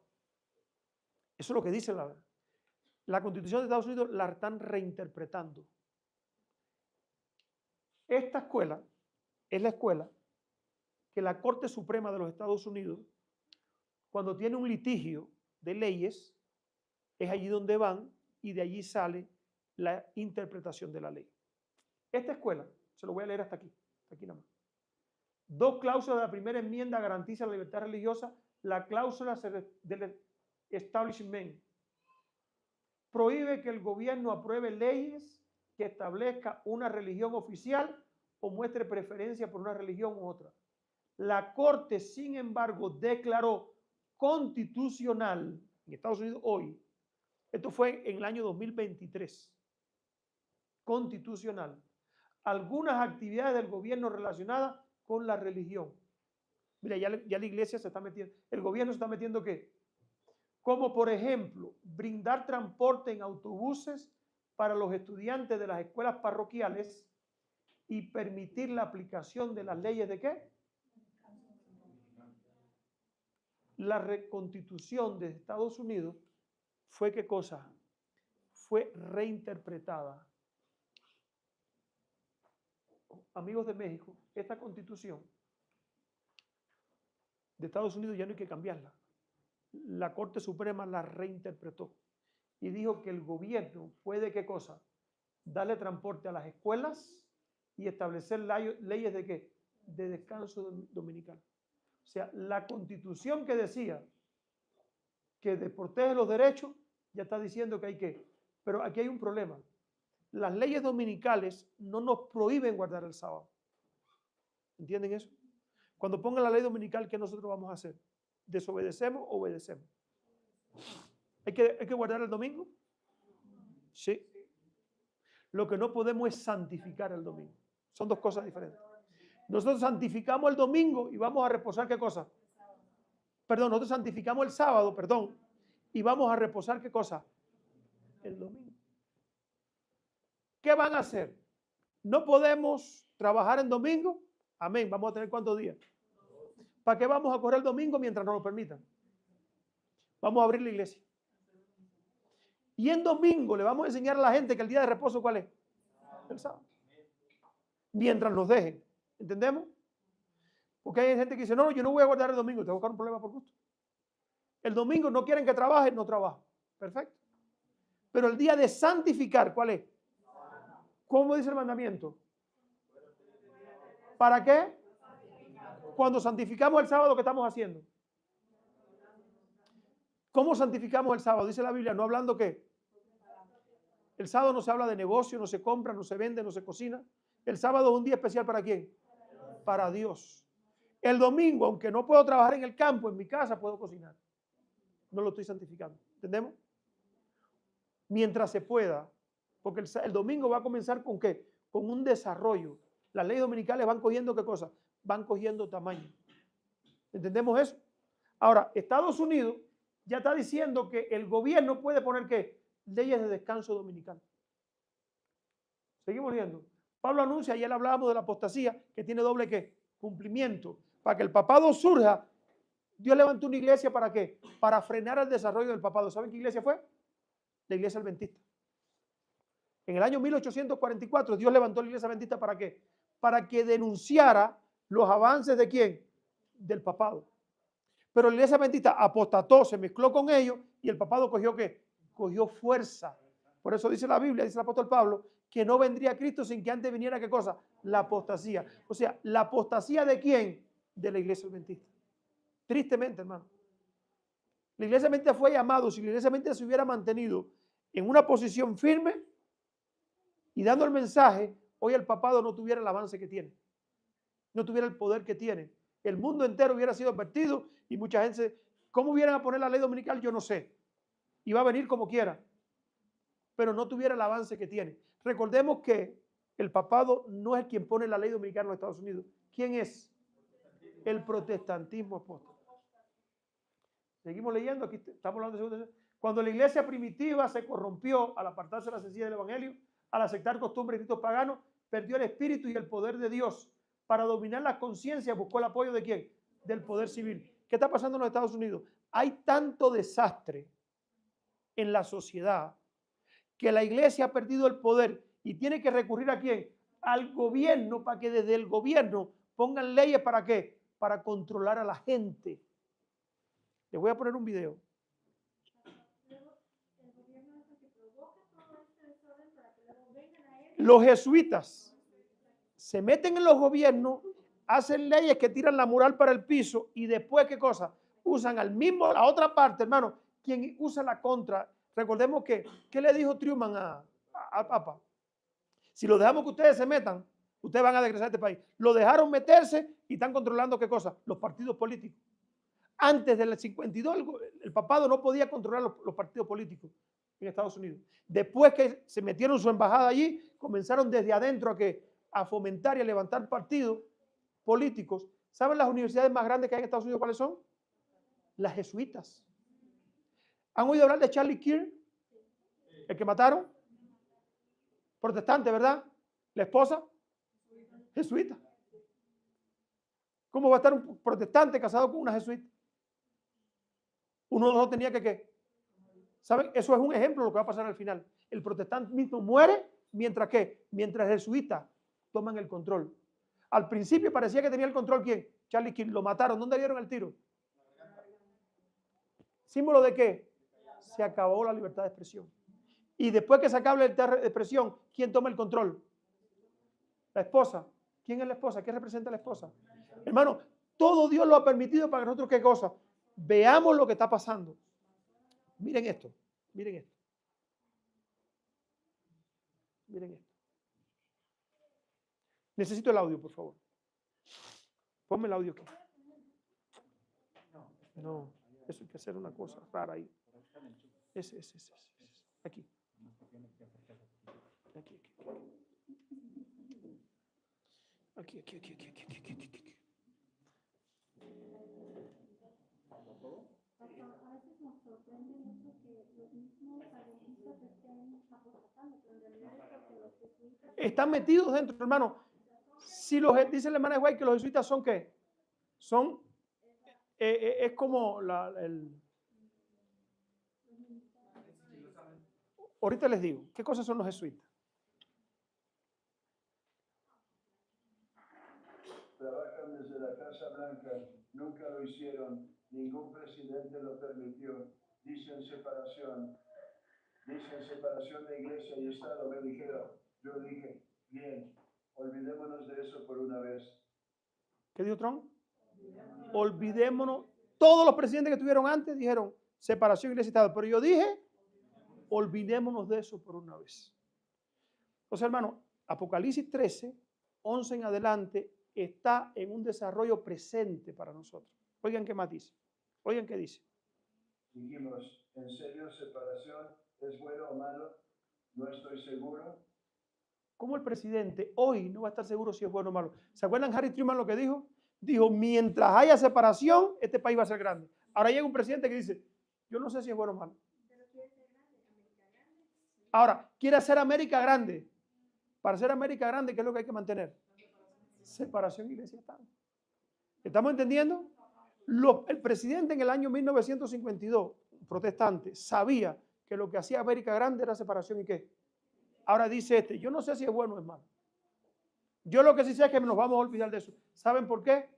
eso es lo que dice la Constitución de Estados Unidos, la están reinterpretando. Esta escuela es la escuela que la Corte Suprema de los Estados Unidos, cuando tiene un litigio de leyes, es allí donde van y de allí sale la interpretación de la ley. Esta escuela, se lo voy a leer hasta aquí nada más. Dos cláusulas de la primera enmienda garantizan la libertad religiosa. La cláusula del establishment prohíbe que el gobierno apruebe leyes que establezca una religión oficial o muestre preferencia por una religión u otra. La Corte, sin embargo, declaró constitucional en Estados Unidos hoy, esto fue en el año 2023, constitucional, algunas actividades del gobierno relacionadas con la religión. Mira, ya la iglesia se está metiendo, el gobierno se está metiendo ¿qué? Como por ejemplo, brindar transporte en autobuses para los estudiantes de las escuelas parroquiales y permitir la aplicación de las leyes de ¿qué? La reconstitución de Estados Unidos fue ¿qué cosa? Fue reinterpretada. Amigos de México, esta constitución de Estados Unidos ya no hay que cambiarla. La Corte Suprema la reinterpretó y dijo que el gobierno puede ¿qué cosa? Darle transporte a las escuelas y establecer leyes de ¿qué? De descanso dominical. O sea, la Constitución que decía que protege los derechos, ya está diciendo que hay que. Pero aquí hay un problema. Las leyes dominicales no nos prohíben guardar el sábado. ¿Entienden eso? Cuando pongan la ley dominical, ¿qué nosotros vamos a hacer? ¿Desobedecemos o obedecemos? ¿Hay que guardar el domingo? Sí. Lo que no podemos es santificar el domingo. Son dos cosas diferentes. Nosotros santificamos el domingo y vamos a reposar ¿qué cosa? Perdón, nosotros santificamos el sábado, y vamos a reposar ¿qué cosa? El domingo. ¿Qué van a hacer? No podemos trabajar en domingo. Amén. Vamos a tener ¿cuántos días? ¿Para qué vamos a correr el domingo mientras nos lo permitan? Vamos a abrir la iglesia. Y en domingo le vamos a enseñar a la gente que el día de reposo, ¿cuál es? El sábado. Mientras nos dejen. ¿Entendemos? Porque hay gente que dice, no, yo no voy a guardar el domingo, te voy a buscar un problema por gusto. El domingo no quieren que trabaje, no trabajo. Perfecto. Pero el día de santificar, ¿cuál es? ¿Cómo dice el mandamiento? ¿Para qué? Cuando santificamos el sábado, ¿qué estamos haciendo? ¿Cómo santificamos el sábado? Dice la Biblia, no hablando qué. El sábado no se habla de negocio, no se compra, no se vende, no se cocina. El sábado es un día especial ¿para quién? Para Dios. El domingo, aunque no puedo trabajar en el campo, en mi casa puedo cocinar. No lo estoy santificando. ¿Entendemos? Mientras se pueda, porque el domingo va a comenzar ¿con qué? Con un desarrollo. Las leyes dominicales van cogiendo ¿qué cosa? Van cogiendo tamaño. ¿Entendemos eso? Ahora, Estados Unidos ya está diciendo que el gobierno puede poner ¿qué? Leyes de descanso dominical. Seguimos viendo. Pablo anuncia, ayer hablábamos de la apostasía, que tiene doble ¿qué? Cumplimiento. Para que el papado surja, Dios levantó una iglesia ¿para qué? Para frenar el desarrollo del papado. ¿Saben qué iglesia fue? La iglesia adventista. En el año 1844 Dios levantó la iglesia adventista ¿para qué? Para que denunciara los avances ¿de quién? Del papado. Pero la iglesia adventista apostató, se mezcló con ellos y el papado cogió ¿qué? Cogió fuerza. Por eso dice la Biblia, dice el apóstol Pablo, que no vendría Cristo sin que antes viniera ¿qué cosa? La apostasía. O sea, ¿la apostasía de quién? De la iglesia adventista. Tristemente, hermano. La iglesia adventista fue llamado, si la iglesia adventista se hubiera mantenido en una posición firme y dando el mensaje, hoy el papado no tuviera el avance que tiene. No tuviera el poder que tiene. El mundo entero hubiera sido advertido y mucha gente, ¿cómo hubieran a poner la ley dominical? Yo no sé. Y va a venir como quiera. Pero no tuviera el avance que tiene. Recordemos que el papado no es quien pone la ley dominical en los Estados Unidos. ¿Quién es? El protestantismo apóstol. Seguimos leyendo, aquí estamos hablando de cuando la iglesia primitiva se corrompió al apartarse de la sencillez del evangelio, al aceptar costumbres y ritos paganos, perdió el espíritu y el poder de Dios. Para dominar las conciencias buscó el apoyo ¿de quién? Del poder civil. ¿Qué está pasando en los Estados Unidos? Hay tanto desastre en la sociedad que la iglesia ha perdido el poder y tiene que recurrir ¿a quién? Al gobierno, para que desde el gobierno pongan leyes ¿para qué? Para controlar a la gente. Les voy a poner un video. Los jesuitas se meten en los gobiernos, hacen leyes que tiran la moral para el piso y después, ¿qué cosa? Usan al mismo, la otra parte, hermano, quien usa la contra. Recordemos que, ¿qué le dijo Truman al Papa? Si lo dejamos que ustedes se metan, ustedes van a regresar a este país. Lo dejaron meterse y están controlando ¿qué cosa? Los partidos políticos. Antes del 52, el papado no podía controlar los partidos políticos en Estados Unidos. Después que se metieron su embajada allí, comenzaron desde adentro a fomentar y a levantar partidos políticos. ¿Saben las universidades más grandes que hay en Estados Unidos cuáles son? Las jesuitas. ¿Han oído hablar de Charlie Kirk? El que mataron. Protestante, ¿verdad? La esposa, jesuita. ¿Cómo va a estar un protestante casado con una jesuita? Uno de los dos tenía que ¿qué? ¿Saben? Eso es un ejemplo de lo que va a pasar al final. El protestantismo muere mientras ¿qué? Mientras los jesuitas toman el control. Al principio parecía que tenía el control ¿quién? Charlie Kirk. Lo mataron. ¿Dónde dieron el tiro? ¿Símbolo de qué? Se acabó la libertad de expresión. Y después que se acabe la libertad de expresión, ¿quién toma el control? La esposa. ¿Quién es la esposa? ¿Qué representa la esposa? Hermano, todo Dios lo ha permitido para que nosotros ¿qué cosa? Veamos lo que está pasando. Miren esto, miren esto. Miren esto. Necesito el audio, por favor. Ponme el audio aquí. No, eso hay que hacer una cosa rara ahí. Ese. Aquí. Aquí. A veces nos sorprende mucho que los mismos adventistas estén apostando, pero en realidad es porque los están metidos dentro, hermano. Si dice la hermana White que los jesuitas son ¿qué? Son, es como ahorita les digo, ¿qué cosas son los jesuitas? Trabajan desde la Casa Blanca, nunca lo hicieron, ningún presidente lo permitió. Dicen separación de iglesia y Estado. Me dijeron, yo dije, bien, olvidémonos de eso por una vez. ¿Qué dijo Trump? Olvidémonos. Todos los presidentes que estuvieron antes dijeron separación iglesia y Estado, pero yo dije, olvidémonos de eso por una vez. Entonces, hermano, Apocalipsis 13, 11 en adelante, está en un desarrollo presente para nosotros. Oigan qué más dice. Oigan qué dice. Dijimos, ¿en serio separación es bueno o malo? No estoy seguro. ¿Cómo el presidente hoy no va a estar seguro si es bueno o malo? ¿Se acuerdan Harry Truman lo que dijo? Dijo, mientras haya separación, este país va a ser grande. Ahora llega un presidente que dice, yo no sé si es bueno o malo. Ahora, quiere hacer América grande. Para hacer América grande, ¿qué es lo que hay que mantener? Separación iglesia-Estado. ¿Estamos entendiendo? El presidente en el año 1952, protestante, sabía que lo que hacía América grande era separación y qué. Ahora dice yo no sé si es bueno o es malo. Yo lo que sí sé es que nos vamos a olvidar de eso. ¿Saben por qué?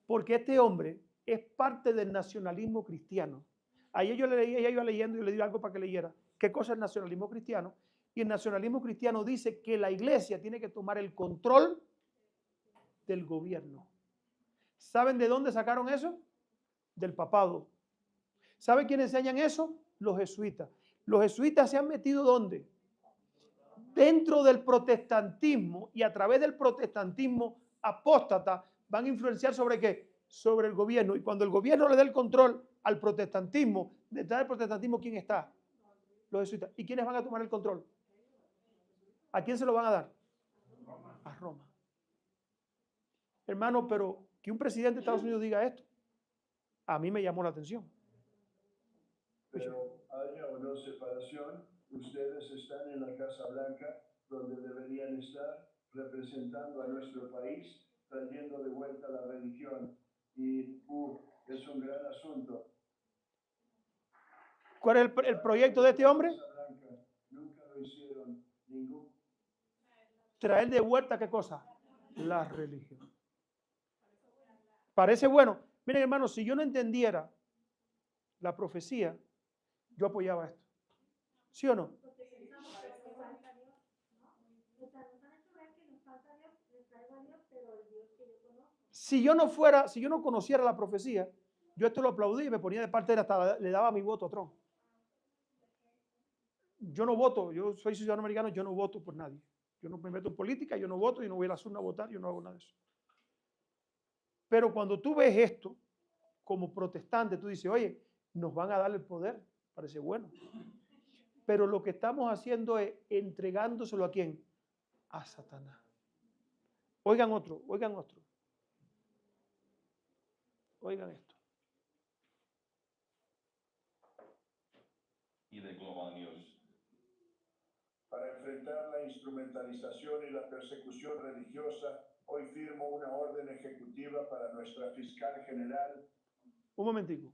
Porque este hombre es parte del nacionalismo cristiano. Ayer yo leía, ella iba leyendo y le di algo para que leyera. ¿Qué cosa es el nacionalismo cristiano? Y el nacionalismo cristiano dice que la iglesia tiene que tomar el control del gobierno. ¿Saben de dónde sacaron eso? Del papado. ¿Saben quiénes enseñan eso? Los jesuitas. Los jesuitas se han metido ¿dónde? Dentro del protestantismo, y a través del protestantismo apóstata van a influenciar ¿sobre qué? Sobre el gobierno. Y cuando el gobierno le dé el control al protestantismo, detrás del protestantismo, ¿quién está? Los jesuitas. ¿Y quiénes van a tomar el control? ¿A quién se lo van a dar? A Roma. Hermano, pero que un presidente de Estados Unidos diga esto, a mí me llamó la atención. Pero haya o no separación, ustedes están en la Casa Blanca, donde deberían estar representando a nuestro país, trayendo de vuelta la religión. Y es un gran asunto. ¿Cuál es el proyecto de este hombre? Nunca lo hicieron, ningún. Traer de vuelta, ¿qué cosa? La religión. Parece bueno. Miren, hermanos, si yo no entendiera la profecía, yo apoyaba esto. ¿Sí o no? Si yo no conociera la profecía, yo esto lo aplaudí y me ponía de parte de él, hasta le daba mi voto a Trump. Yo no voto, yo soy ciudadano americano, yo no voto por nadie. Yo no me meto en política, yo no voto, yo no voy a la urna a votar, yo no hago nada de eso. Pero cuando tú ves esto como protestante, tú dices, oye, nos van a dar el poder, parece bueno. Pero lo que estamos haciendo es entregándoselo ¿a quién? A Satanás. Oigan otro, oigan otro. Oigan esto. Y de Global News. Para enfrentar la instrumentalización y la persecución religiosa, hoy firmo una orden ejecutiva para nuestra fiscal general. Un momentico.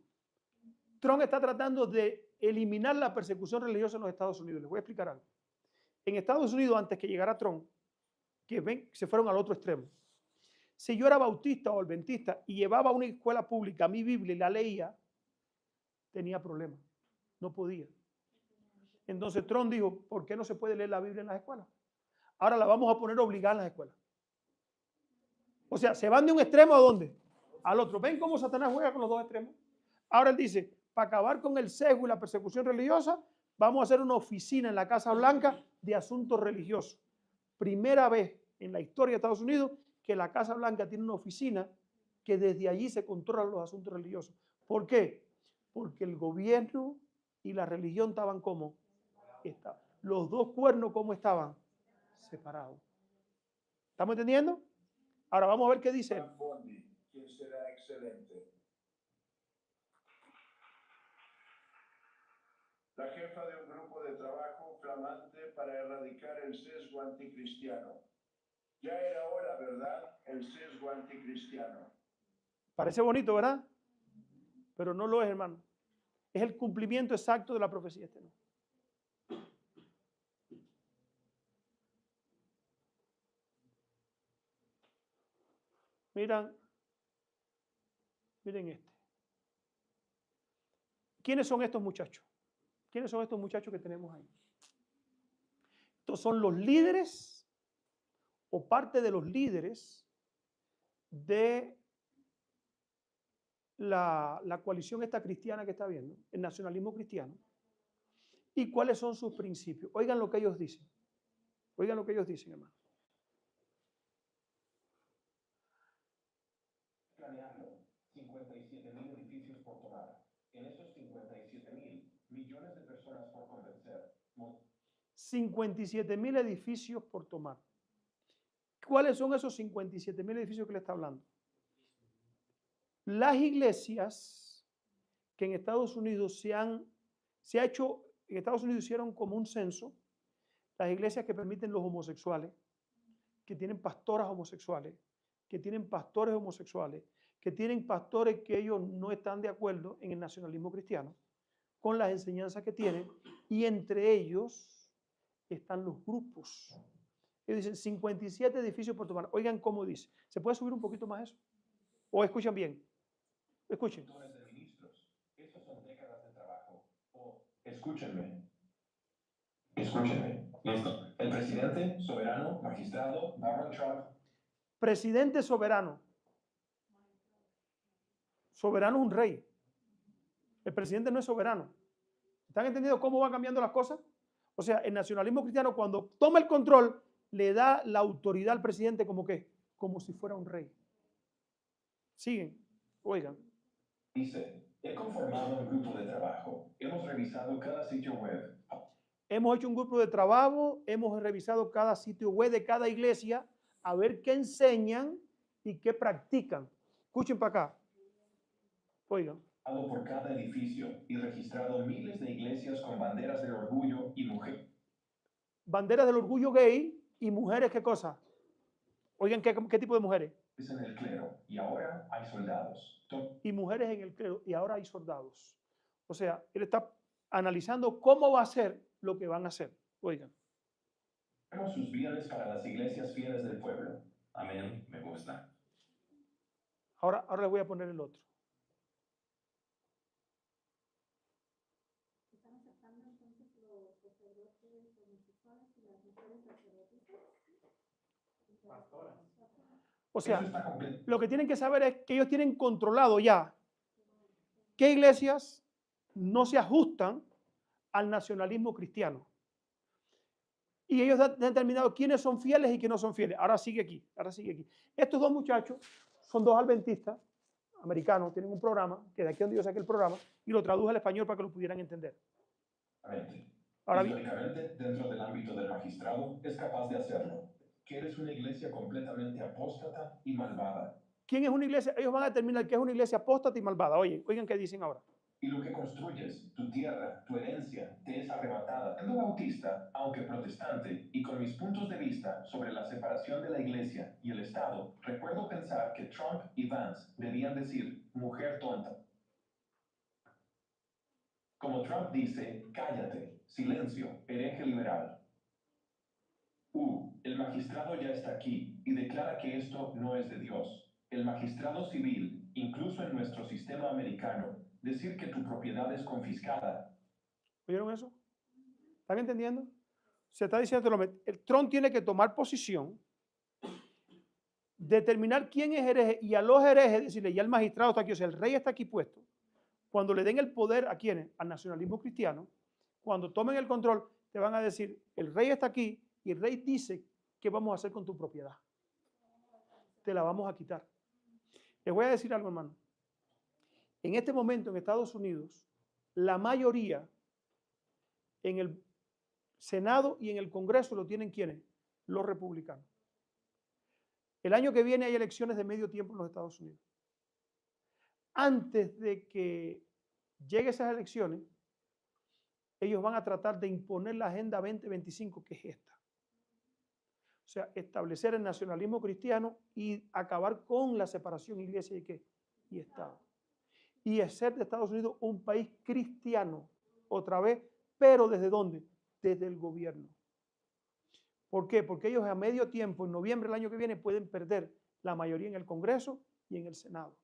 Trump está tratando de eliminar la persecución religiosa en los Estados Unidos. Les voy a explicar algo. En Estados Unidos, antes que llegara Trump, se fueron al otro extremo. Si yo era bautista o adventista y llevaba a una escuela pública mi Biblia y la leía, tenía problemas. No podía. Entonces Trump dijo, ¿por qué no se puede leer la Biblia en las escuelas? Ahora la vamos a poner obligada en las escuelas. O sea, se van de un extremo ¿a dónde? Al otro. ¿Ven cómo Satanás juega con los dos extremos? Ahora él dice, para acabar con el sesgo y la persecución religiosa, vamos a hacer una oficina en la Casa Blanca de asuntos religiosos. Primera vez en la historia de Estados Unidos que la Casa Blanca tiene una oficina que desde allí se controlan los asuntos religiosos. ¿Por qué? Porque el gobierno y la religión estaban como los dos cuernos como estaban separados. ¿Estamos entendiendo? Ahora vamos a ver qué dice él. Quien será excelente. La jefa de un grupo de trabajo flamante para erradicar el sesgo anticristiano. Ya era hora, ¿verdad? El sesgo anticristiano. Parece bonito, ¿verdad? Pero no lo es, hermano. Es el cumplimiento exacto de la profecía. Este no. Miren este. ¿Quiénes son estos muchachos? ¿Quiénes son estos muchachos que tenemos ahí? Estos son los líderes o parte de los líderes de la coalición esta cristiana que está viendo, el nacionalismo cristiano. ¿Y cuáles son sus principios? Oigan lo que ellos dicen. Oigan lo que ellos dicen, hermano. Planeando 57,000 edificios por tomar. En esos 57,000, millones de personas por convencer. 57,000 edificios por tomar. ¿Cuáles son esos 57,000 edificios que le está hablando? Las iglesias que en Estados Unidos en Estados Unidos hicieron como un censo, las iglesias que permiten los homosexuales, que tienen pastoras homosexuales, que tienen pastores homosexuales, que tienen pastores que ellos no están de acuerdo en el nacionalismo cristiano, con las enseñanzas que tienen, y entre ellos están los grupos. Ellos dicen 57 edificios por tomar. Oigan cómo dice. ¿Se puede subir un poquito más eso? ¿O escuchan bien? Escuchen. Montones de ministros. Esos son décadas de trabajo. Escúchenme. Escúchenme. Listo. El presidente, soberano, magistrado, Donald Trump. Presidente soberano. Soberano es un rey. El presidente no es soberano. ¿Están entendiendo cómo van cambiando las cosas? O sea, el nacionalismo cristiano cuando toma el control le da la autoridad al presidente como que, como si fuera un rey. Siguen, oigan. Dice, he conformado un grupo de trabajo. Hemos revisado cada sitio web. Hemos hecho un grupo de trabajo, hemos revisado cada sitio web de cada iglesia a ver qué enseñan y qué practican. Escuchen para acá. Oigan. Por cada edificio y registrado miles de iglesias con banderas del orgullo y mujeres. Banderas del orgullo gay y mujeres, ¿qué cosa? Oigan, ¿qué tipo de mujeres? Es en el clero y ahora hay soldados. Y mujeres en el clero y ahora hay soldados. O sea, él está analizando cómo va a ser lo que van a hacer. Oigan. Tenemos sus bienes para las iglesias fieles del pueblo. Amén, me gusta. Ahora les voy a poner el otro. ¿Están aceptando entonces los sacerdotes homosexuales y las mujeres sacerdotisas? Pastoras. O sea, lo que tienen que saber es que ellos tienen controlado ya qué iglesias no se ajustan al nacionalismo cristiano. Y ellos han determinado quiénes son fieles y quiénes no son fieles. Ahora sigue aquí. Estos dos muchachos son dos adventistas americanos, tienen un programa, que de aquí donde yo saqué el programa, y lo traduje al español para que lo pudieran entender. Ahora bien, históricamente, dentro del ámbito del magistrado, es capaz de hacerlo. Que eres una iglesia completamente apóstata y malvada. ¿quién es una iglesia? Ellos van a determinar qué es una iglesia apóstata y malvada. Oigan qué dicen ahora. Y lo que construyes, tu tierra, tu herencia, te es arrebatada. Siendo bautista, aunque protestante, y con mis puntos de vista sobre la separación de la iglesia y el Estado, recuerdo pensar que Trump y Vance debían decir, mujer tonta. Como Trump dice, cállate, silencio, hereje liberal. El magistrado ya está aquí y declara que esto no es de Dios. El magistrado civil, incluso en nuestro sistema americano, decir que tu propiedad es confiscada. ¿Oyeron eso? ¿Están entendiendo? Se está diciendo, el Trump tiene que tomar posición, determinar quién es hereje y a los herejes decirle, ya el magistrado está aquí, o sea, el rey está aquí puesto. Cuando le den el poder a quiénes, al nacionalismo cristiano, cuando tomen el control, te van a decir, el rey está aquí y el rey dice, ¿qué vamos a hacer con tu propiedad? Te la vamos a quitar. Les voy a decir algo, hermano. En este momento en Estados Unidos, la mayoría en el Senado y en el Congreso lo tienen ¿quiénes? Los republicanos. El año que viene hay elecciones de medio tiempo en los Estados Unidos. Antes de que lleguen esas elecciones, ellos van a tratar de imponer la Agenda 2025, que es esta. O sea, establecer el nacionalismo cristiano y acabar con la separación iglesia y Estado. Y hacer de Estados Unidos un país cristiano, otra vez, pero ¿desde dónde? Desde el gobierno. ¿Por qué? Porque ellos a medio tiempo, en noviembre del año que viene, pueden perder la mayoría en el Congreso y en el Senado.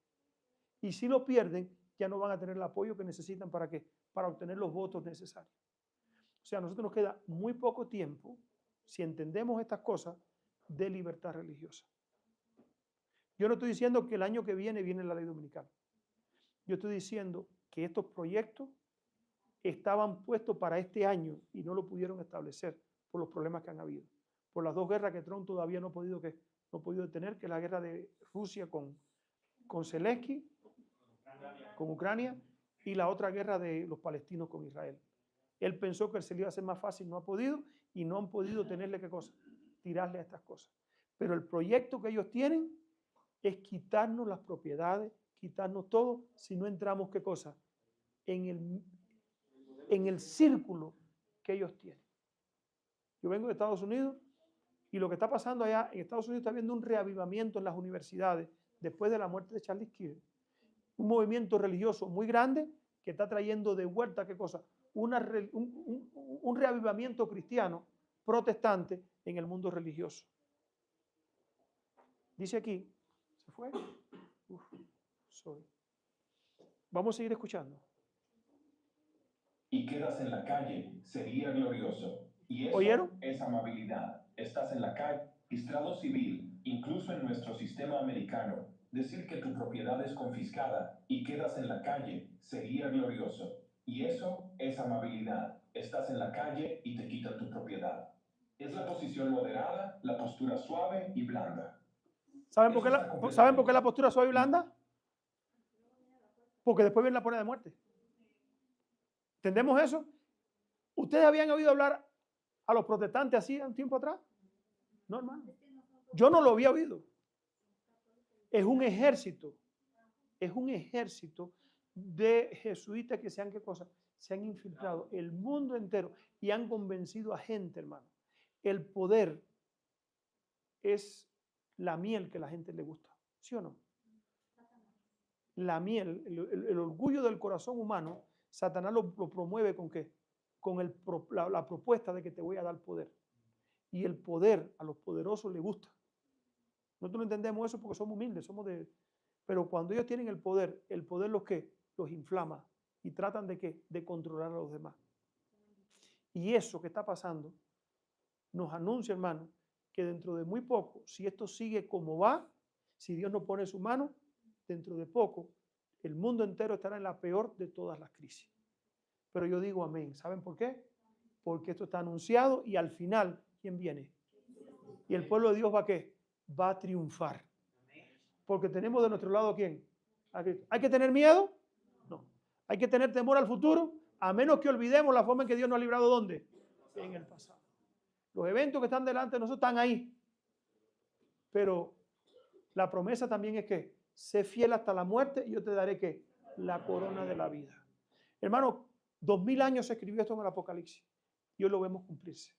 Y si lo pierden, ya no van a tener el apoyo que necesitan para ¿qué? Para obtener los votos necesarios. O sea, a nosotros nos queda muy poco tiempo, si entendemos estas cosas, de libertad religiosa. Yo no estoy diciendo que el año que viene la ley dominical. Yo estoy diciendo que estos proyectos estaban puestos para este año y no lo pudieron establecer por los problemas que han habido. Por las dos guerras que Trump todavía no ha podido detener, que es la guerra de Rusia con Zelensky, con Ucrania, y la otra guerra de los palestinos con Israel. Él pensó que se le iba a hacer más fácil, no ha podido, y no han podido tenerle ¿qué cosa? Tirarle a estas cosas. Pero el proyecto que ellos tienen es quitarnos las propiedades, quitarnos todo, si no entramos ¿qué cosa? En el círculo que ellos tienen. Yo vengo de Estados Unidos y lo que está pasando allá en Estados Unidos está habiendo un reavivamiento en las universidades después de la muerte de Charles Kirk. Un movimiento religioso muy grande que está trayendo de vuelta ¿qué cosa? Un reavivamiento cristiano protestante en el mundo religioso. Dice aquí, ¿se fue? Vamos a seguir escuchando. Y quedas en la calle, sería glorioso. Y eso ¿Oyeron? es amabilidad. Estás en la calle, registrado civil, incluso en nuestro sistema americano. Decir que tu propiedad es confiscada y quedas en la calle sería glorioso. Y eso es amabilidad. Estás en la calle y te quitan tu propiedad. Es la posición moderada, la postura suave y blanda. ¿Saben por qué la postura suave y blanda? Porque después viene la pena de muerte. ¿Entendemos eso? ¿Ustedes habían oído hablar a los protestantes así un tiempo atrás? No, hermano. Yo no lo había oído. Es un ejército de jesuitas que ¿qué cosa? Se han infiltrado el mundo entero y han convencido a gente, hermano. El poder es la miel que a la gente le gusta, ¿sí o no? La miel, el orgullo del corazón humano, Satanás lo promueve ¿con qué? Con la propuesta de que te voy a dar poder. Y el poder a los poderosos les gusta. Nosotros no entendemos eso porque somos humildes, pero cuando ellos tienen el poder los inflama y tratan de controlar a los demás. Y eso que está pasando nos anuncia, hermano, que dentro de muy poco, si esto sigue como va, si Dios no pone su mano, dentro de poco, el mundo entero estará en la peor de todas las crisis. Pero yo digo amén. ¿Saben por qué? Porque esto está anunciado y al final, ¿quién viene? Y el pueblo de Dios ¿va a qué? Va a triunfar. Porque tenemos de nuestro lado ¿quién? ¿Hay que tener miedo? No. ¿Hay que tener temor al futuro? A menos que olvidemos la forma en que Dios nos ha librado ¿dónde? En el pasado. Los eventos que están delante de nosotros están ahí. Pero la promesa también es que sé fiel hasta la muerte y yo te daré ¿qué? La corona de la vida. Hermano, 2000 años se escribió esto en el Apocalipsis y hoy lo vemos cumplirse.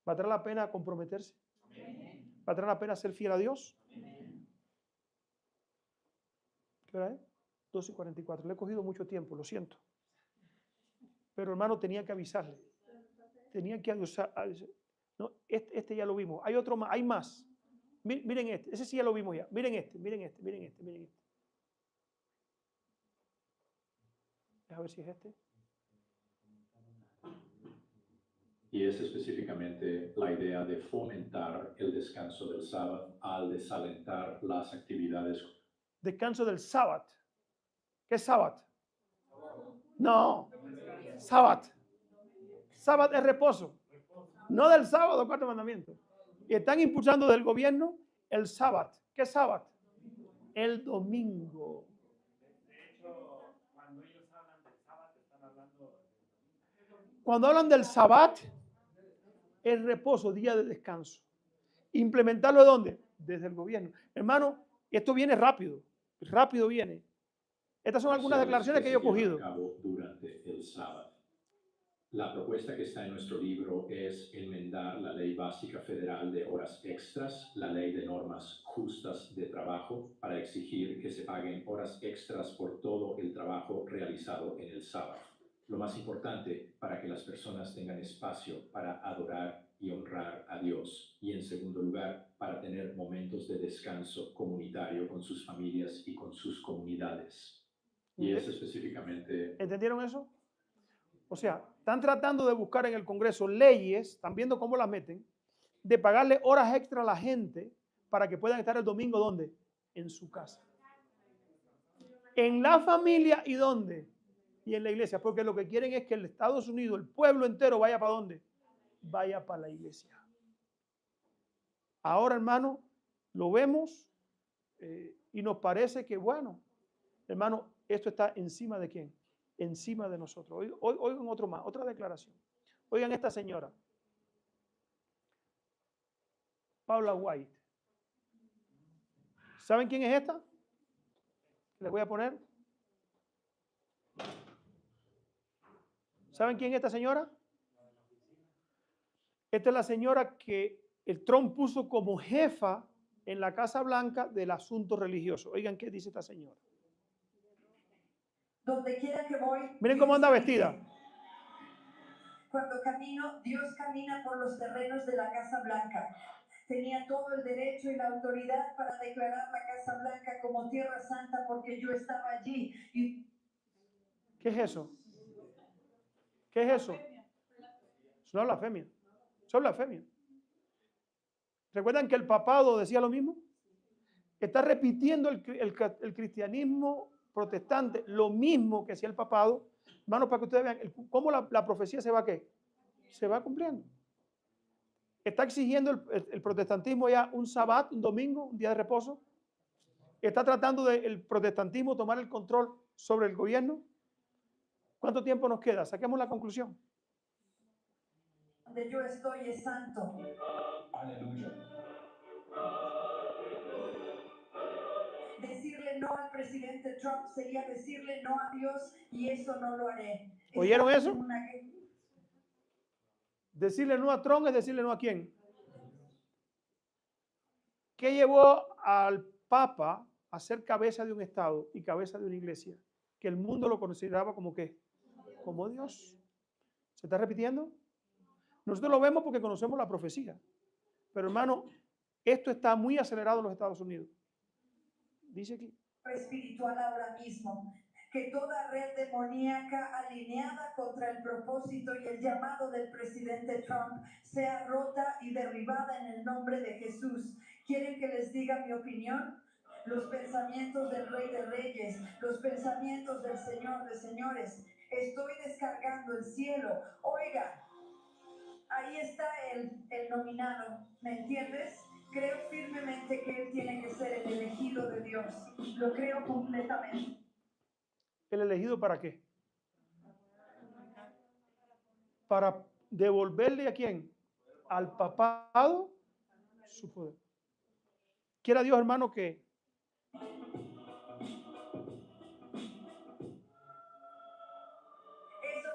¿Valdrá la pena comprometerse? ¿Valdrá la pena ser fiel a Dios? ¿Qué hora es? 12:44. Le he cogido mucho tiempo, lo siento. Pero hermano, tenía que avisarle. Tenía que avisar. No, este ya lo vimos. Hay otro más, hay más. Miren este, ese sí ya lo vimos ya. Miren este. A ver si es este. Y es específicamente la idea de fomentar el descanso del sábado al desalentar las actividades. Descanso del sábado. ¿Qué es sábado? No, sábado. Sábado es reposo. No del sábado, 4 mandamientos. Y están impulsando del gobierno el sábado. ¿Qué es sábado? El domingo. De hecho, cuando ellos hablan del sábado, están hablando. Cuando hablan del sábado, es reposo, día de descanso. ¿Implementarlo de dónde? Desde el gobierno. Hermano, esto viene rápido. Rápido viene. Estas son algunas declaraciones que yo he cogido. Durante el sábado. La propuesta que está en nuestro libro es enmendar la Ley Básica Federal de Horas Extras, la Ley de Normas Justas de Trabajo, para exigir que se paguen horas extras por todo el trabajo realizado en el sábado. Lo más importante, para que las personas tengan espacio para adorar y honrar a Dios. Y en segundo lugar, para tener momentos de descanso comunitario con sus familias y con sus comunidades. Y es específicamente... ¿Entendieron eso? O sea, están tratando de buscar en el Congreso leyes, están viendo cómo las meten, de pagarle horas extra a la gente para que puedan estar el domingo, ¿dónde? En su casa. En la familia, ¿y dónde? Y en la iglesia, porque lo que quieren es que el Estados Unidos, el pueblo entero, vaya para ¿dónde? Vaya para la iglesia. Ahora, hermano, lo vemos y nos parece que, bueno, hermano, esto está encima de ¿quién? Encima de nosotros. Oigan otro más, otra declaración. Oigan esta señora, Paula White. ¿Saben quién es esta? Les voy a poner. ¿Saben quién es esta señora? Esta es la señora que el Trump puso como jefa en la Casa Blanca del asunto religioso. Oigan qué dice esta señora. Donde quiera que voy. Miren cómo anda vestida. Cuando camino, Dios camina por los terrenos de la Casa Blanca. Tenía todo el derecho y la autoridad para declarar la Casa Blanca como tierra santa porque yo estaba allí. ¿Qué es eso? ¿Qué es eso? Es una blasfemia. Es una blasfemia. ¿Recuerdan que el papado decía lo mismo? Está repitiendo el cristianismo protestante lo mismo que hacía el papado. Hermanos, para que ustedes vean cómo la profecía se va ¿qué? Se va cumpliendo. Está exigiendo el protestantismo ya un sabbat, un domingo, un día de reposo. Está tratando el protestantismo tomar el control sobre el gobierno. ¿Cuánto tiempo nos queda? Saquemos la conclusión. Donde yo estoy es santo. Aleluya. Decirle no al presidente Trump sería decirle no a Dios y eso no lo haré. ¿Oyeron eso? Estamos en una... Decirle no a Trump es decirle no a quién. ¿Qué llevó al Papa a ser cabeza de un Estado y cabeza de una iglesia? Que el mundo lo consideraba como ¿qué? Como Dios. ¿Se está repitiendo? Nosotros lo vemos porque conocemos la profecía. Pero hermano, esto está muy acelerado en los Estados Unidos. Dice aquí. Espiritual ahora mismo. Que toda red demoníaca alineada contra el propósito y el llamado del presidente Trump sea rota y derribada en el nombre de Jesús. ¿Quieren que les diga mi opinión? Los pensamientos del Rey de Reyes, los pensamientos del Señor de Señores. Estoy descargando el cielo. Oiga, ahí está el nominado, ¿me entiendes? Creo firmemente que él tiene que ser el elegido de Dios. Lo creo completamente. ¿El elegido para qué? Para devolverle a quién? Al papado su poder. Quiera Dios, hermano, que eso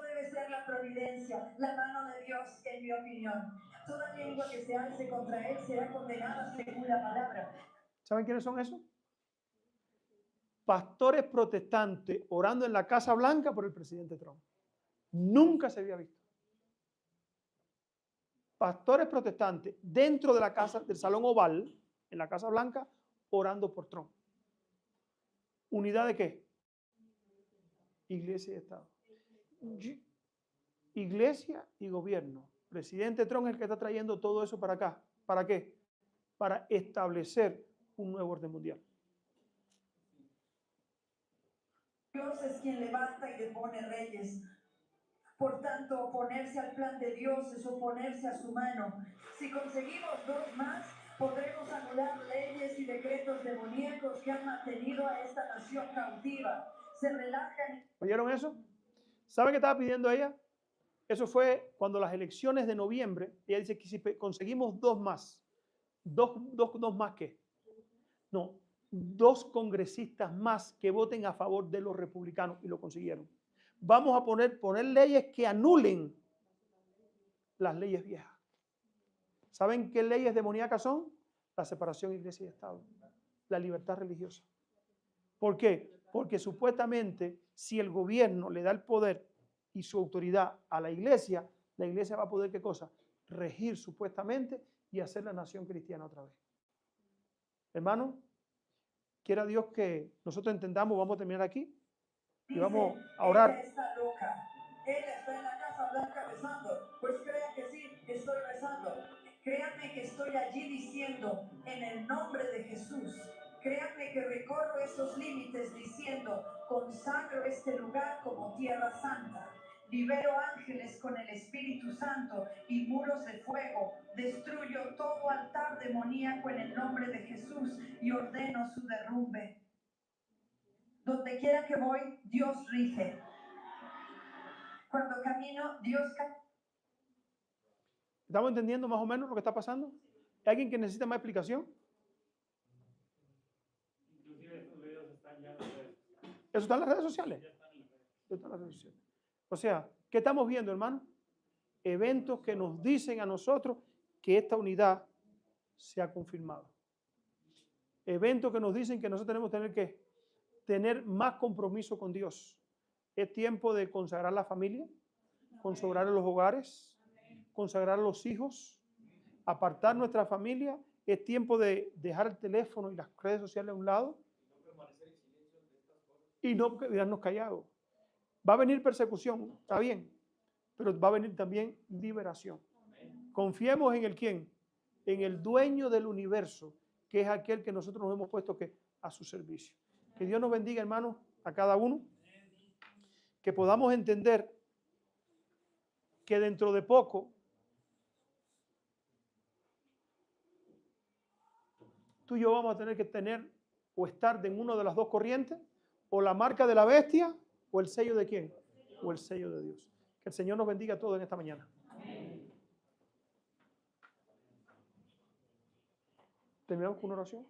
debe ser la providencia, la mano de Dios, en mi opinión. Toda lengua que se alce contra él será condenada según la palabra. ¿saben quiénes son esos? Pastores protestantes orando en la Casa Blanca por el presidente Trump. Nunca se había visto. Pastores protestantes dentro de la casa, del Salón Oval, en la Casa Blanca, orando por Trump. ¿Unidad de qué? Iglesia y Estado. Iglesia y gobierno. Presidente Trump es el que está trayendo todo eso para acá. ¿Para qué? Para establecer un nuevo orden mundial. Dios es quien levanta y depone reyes. Por tanto, oponerse al plan de Dios es oponerse a su mano. Si conseguimos dos más, podremos anular leyes y decretos demoníacos que han mantenido a esta nación cautiva. Se relajan. ¿Oyeron eso? ¿Sabe qué estaba pidiendo ella? Eso fue cuando las elecciones de noviembre, ella dice que si conseguimos dos más, dos más ¿qué? No, dos congresistas más que voten a favor de los republicanos y lo consiguieron. Vamos a poner leyes que anulen las leyes viejas. ¿Saben qué leyes demoníacas son? La separación iglesia y Estado, la libertad religiosa. ¿Por qué? Porque supuestamente si el gobierno le da el poder y su autoridad a la iglesia va a poder, ¿qué cosa? Regir supuestamente y hacer la nación cristiana otra vez. Hermano, quiera Dios que nosotros entendamos, vamos a terminar aquí y vamos a orar. Ella está loca. Ella está en la Casa Blanca rezando. Pues crea que sí, que estoy rezando. Créanme que estoy allí diciendo en el nombre de Jesús. Créanme que recorro esos límites diciendo, consagro este lugar como tierra santa. Libero ángeles con el Espíritu Santo y muros de fuego. Destruyo todo altar demoníaco en el nombre de Jesús y ordeno su derrumbe. Donde quiera que voy, Dios rige. Cuando camino, Dios camina. ¿Estamos entendiendo más o menos lo que está pasando? ¿Hay alguien que necesita más explicación? Inclusive estos videos están ya en las redes sociales. ¿Eso está en las redes sociales? Ya están en las redes. Eso está en las redes sociales. O sea, ¿qué estamos viendo, hermano? Eventos que nos dicen a nosotros que esta unidad se ha confirmado. Eventos que nos dicen que nosotros tenemos que tener más compromiso con Dios. Es tiempo de consagrar la familia, consagrar los hogares, consagrar a los hijos, apartar nuestra familia. Es tiempo de dejar el teléfono y las redes sociales a un lado y no quedarnos callados. Va a venir persecución, está bien, pero va a venir también liberación. Confiemos en el quién, en el dueño del universo, que es aquel que nosotros nos hemos puesto a su servicio. Que Dios nos bendiga, hermanos, a cada uno, que podamos entender que dentro de poco tú y yo vamos a tener que tener o estar en una de las dos corrientes, o la marca de la bestia, o el sello de quién, o el sello de Dios. Que el Señor nos bendiga a todos en esta mañana. ¿Terminamos con una oración?